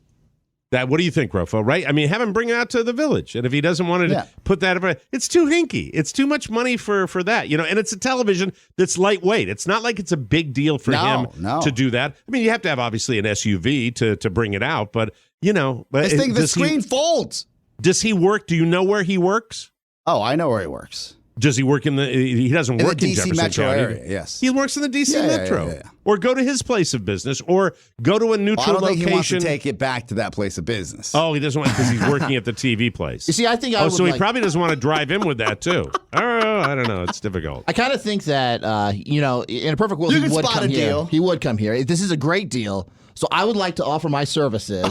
What do you think, Rofo? Right? I mean, have him bring it out to the village. And if he doesn't want to put that up, it's too hinky. It's too much money for that, And it's a television that's lightweight. It's not like it's a big deal for him to do that. I mean, you have to have obviously an SUV to bring it out, but the screen folds. Does he work? Do you know where he works? Oh, I know where he works. Does he work he doesn't work in the DC Jefferson metro County. area? Yes, he works in the DC metro. Yeah. Or go to his place of business, or go to a neutral I don't location. think he wants to take it back to that place of business. Oh, he doesn't want because he's working at the TV place. You see, I think so he probably doesn't want to drive in with that too. Oh, I don't know. It's difficult. I kind of think that in a perfect world, he would come here. He would come here. This is a great deal. So I would like to offer my services.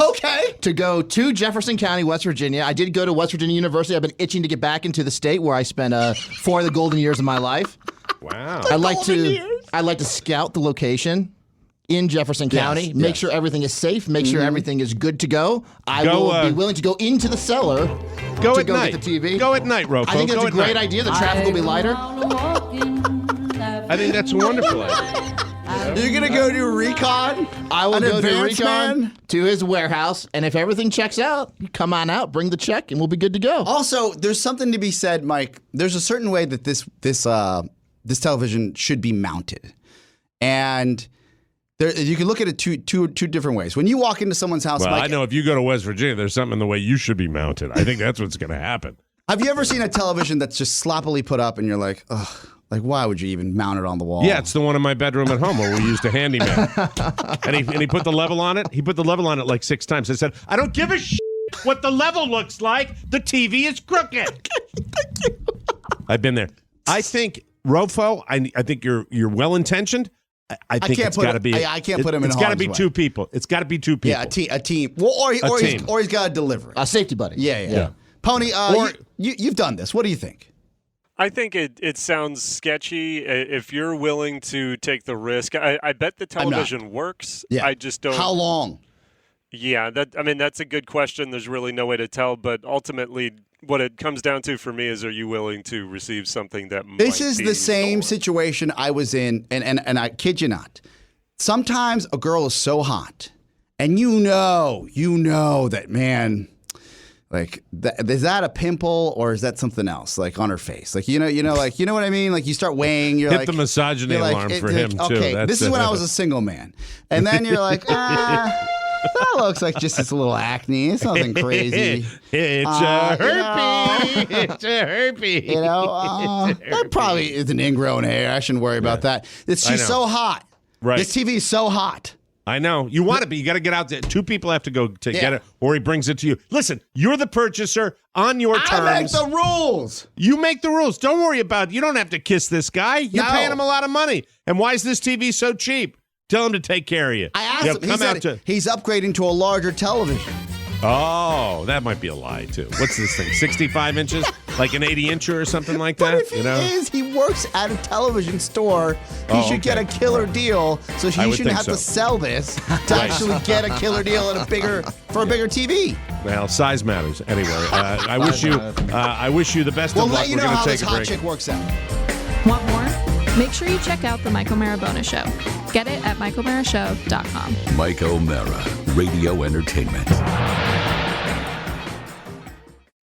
To go to Jefferson County, West Virginia. I did go to West Virginia University. I've been itching to get back into the state where I spent 4 of the golden years of my life. Wow. I'd like to scout the location in Jefferson County, make sure everything is safe, make sure everything is good to go. I will be willing to go into the cellar to go get the TV. Go at night, Rofo. I think that's a great idea. The traffic will be lighter. I think that's a wonderful idea. You're going to go do recon? I will go do recon to his warehouse, and if everything checks out, you come on out, bring the check, and we'll be good to go. Also, there's something to be said, Mike. There's a certain way that this television should be mounted. And you can look at it two different ways. When you walk into someone's house, well, Mike, I know if you go to West Virginia, there's something in the way you should be mounted. I think that's what's going to happen. Have you ever seen a television that's just sloppily put up and you're like, ugh, like why would you even mount it on the wall? Yeah, it's the one in my bedroom at home where we used a handyman. and he put the level on it. He put the level on it like 6 times. I said, I don't give a shit what the level looks like. The TV is crooked. I've been there. I think, Rofo, I think you're well-intentioned. I think it's got to be. I can't put him in. It's got to be 2 people. It's got to be 2 people. Yeah, a team. Well, or he's got to deliver it. A safety buddy. Yeah. Pony, you've done this. What do you think? I think it sounds sketchy. If you're willing to take the risk, I bet the television works. Yeah. I just don't. How long? Yeah, that's a good question. There's really no way to tell, but ultimately, what it comes down to for me is, are you willing to receive something that might This is be the same situation I was in, and I kid you not. Sometimes a girl is so hot, and you know that, man, like, is that a pimple or is that something else, like on her face? Like, you know what I mean? Like, you start weighing, you're hit like, the misogyny alarm for him too. Okay, this is when I was a single man, and then you're like, that looks like just this little acne. It's nothing crazy. It's a herpes. It's a herpes. That probably is an ingrown hair. I shouldn't worry about that. She's so hot. Right. This TV is so hot. I know. You want it, but you got to get out there. 2 people have to go to get it, or he brings it to you. Listen, you're the purchaser on your terms. I make the rules. You make the rules. Don't worry about it. You don't have to kiss this guy. You're paying him a lot of money. And why is this TV so cheap? Tell him to take care of you. I asked him. He said he's upgrading to a larger television. Oh, that might be a lie, too. What's this thing, 65 inches? Like an 80-incher or something like that? But if he works at a television store, he should get a killer deal, so he shouldn't have to sell this to actually get a killer deal at for a bigger TV. Well, size matters. Anyway, I wish you the best of luck. We'll let you know how this hot break. chick works out. Want more? Make sure you check out the Mike O'Mara Bonus Show. Get it at MikeO'MaraShow.com. Mike O'Mara, Radio Entertainment.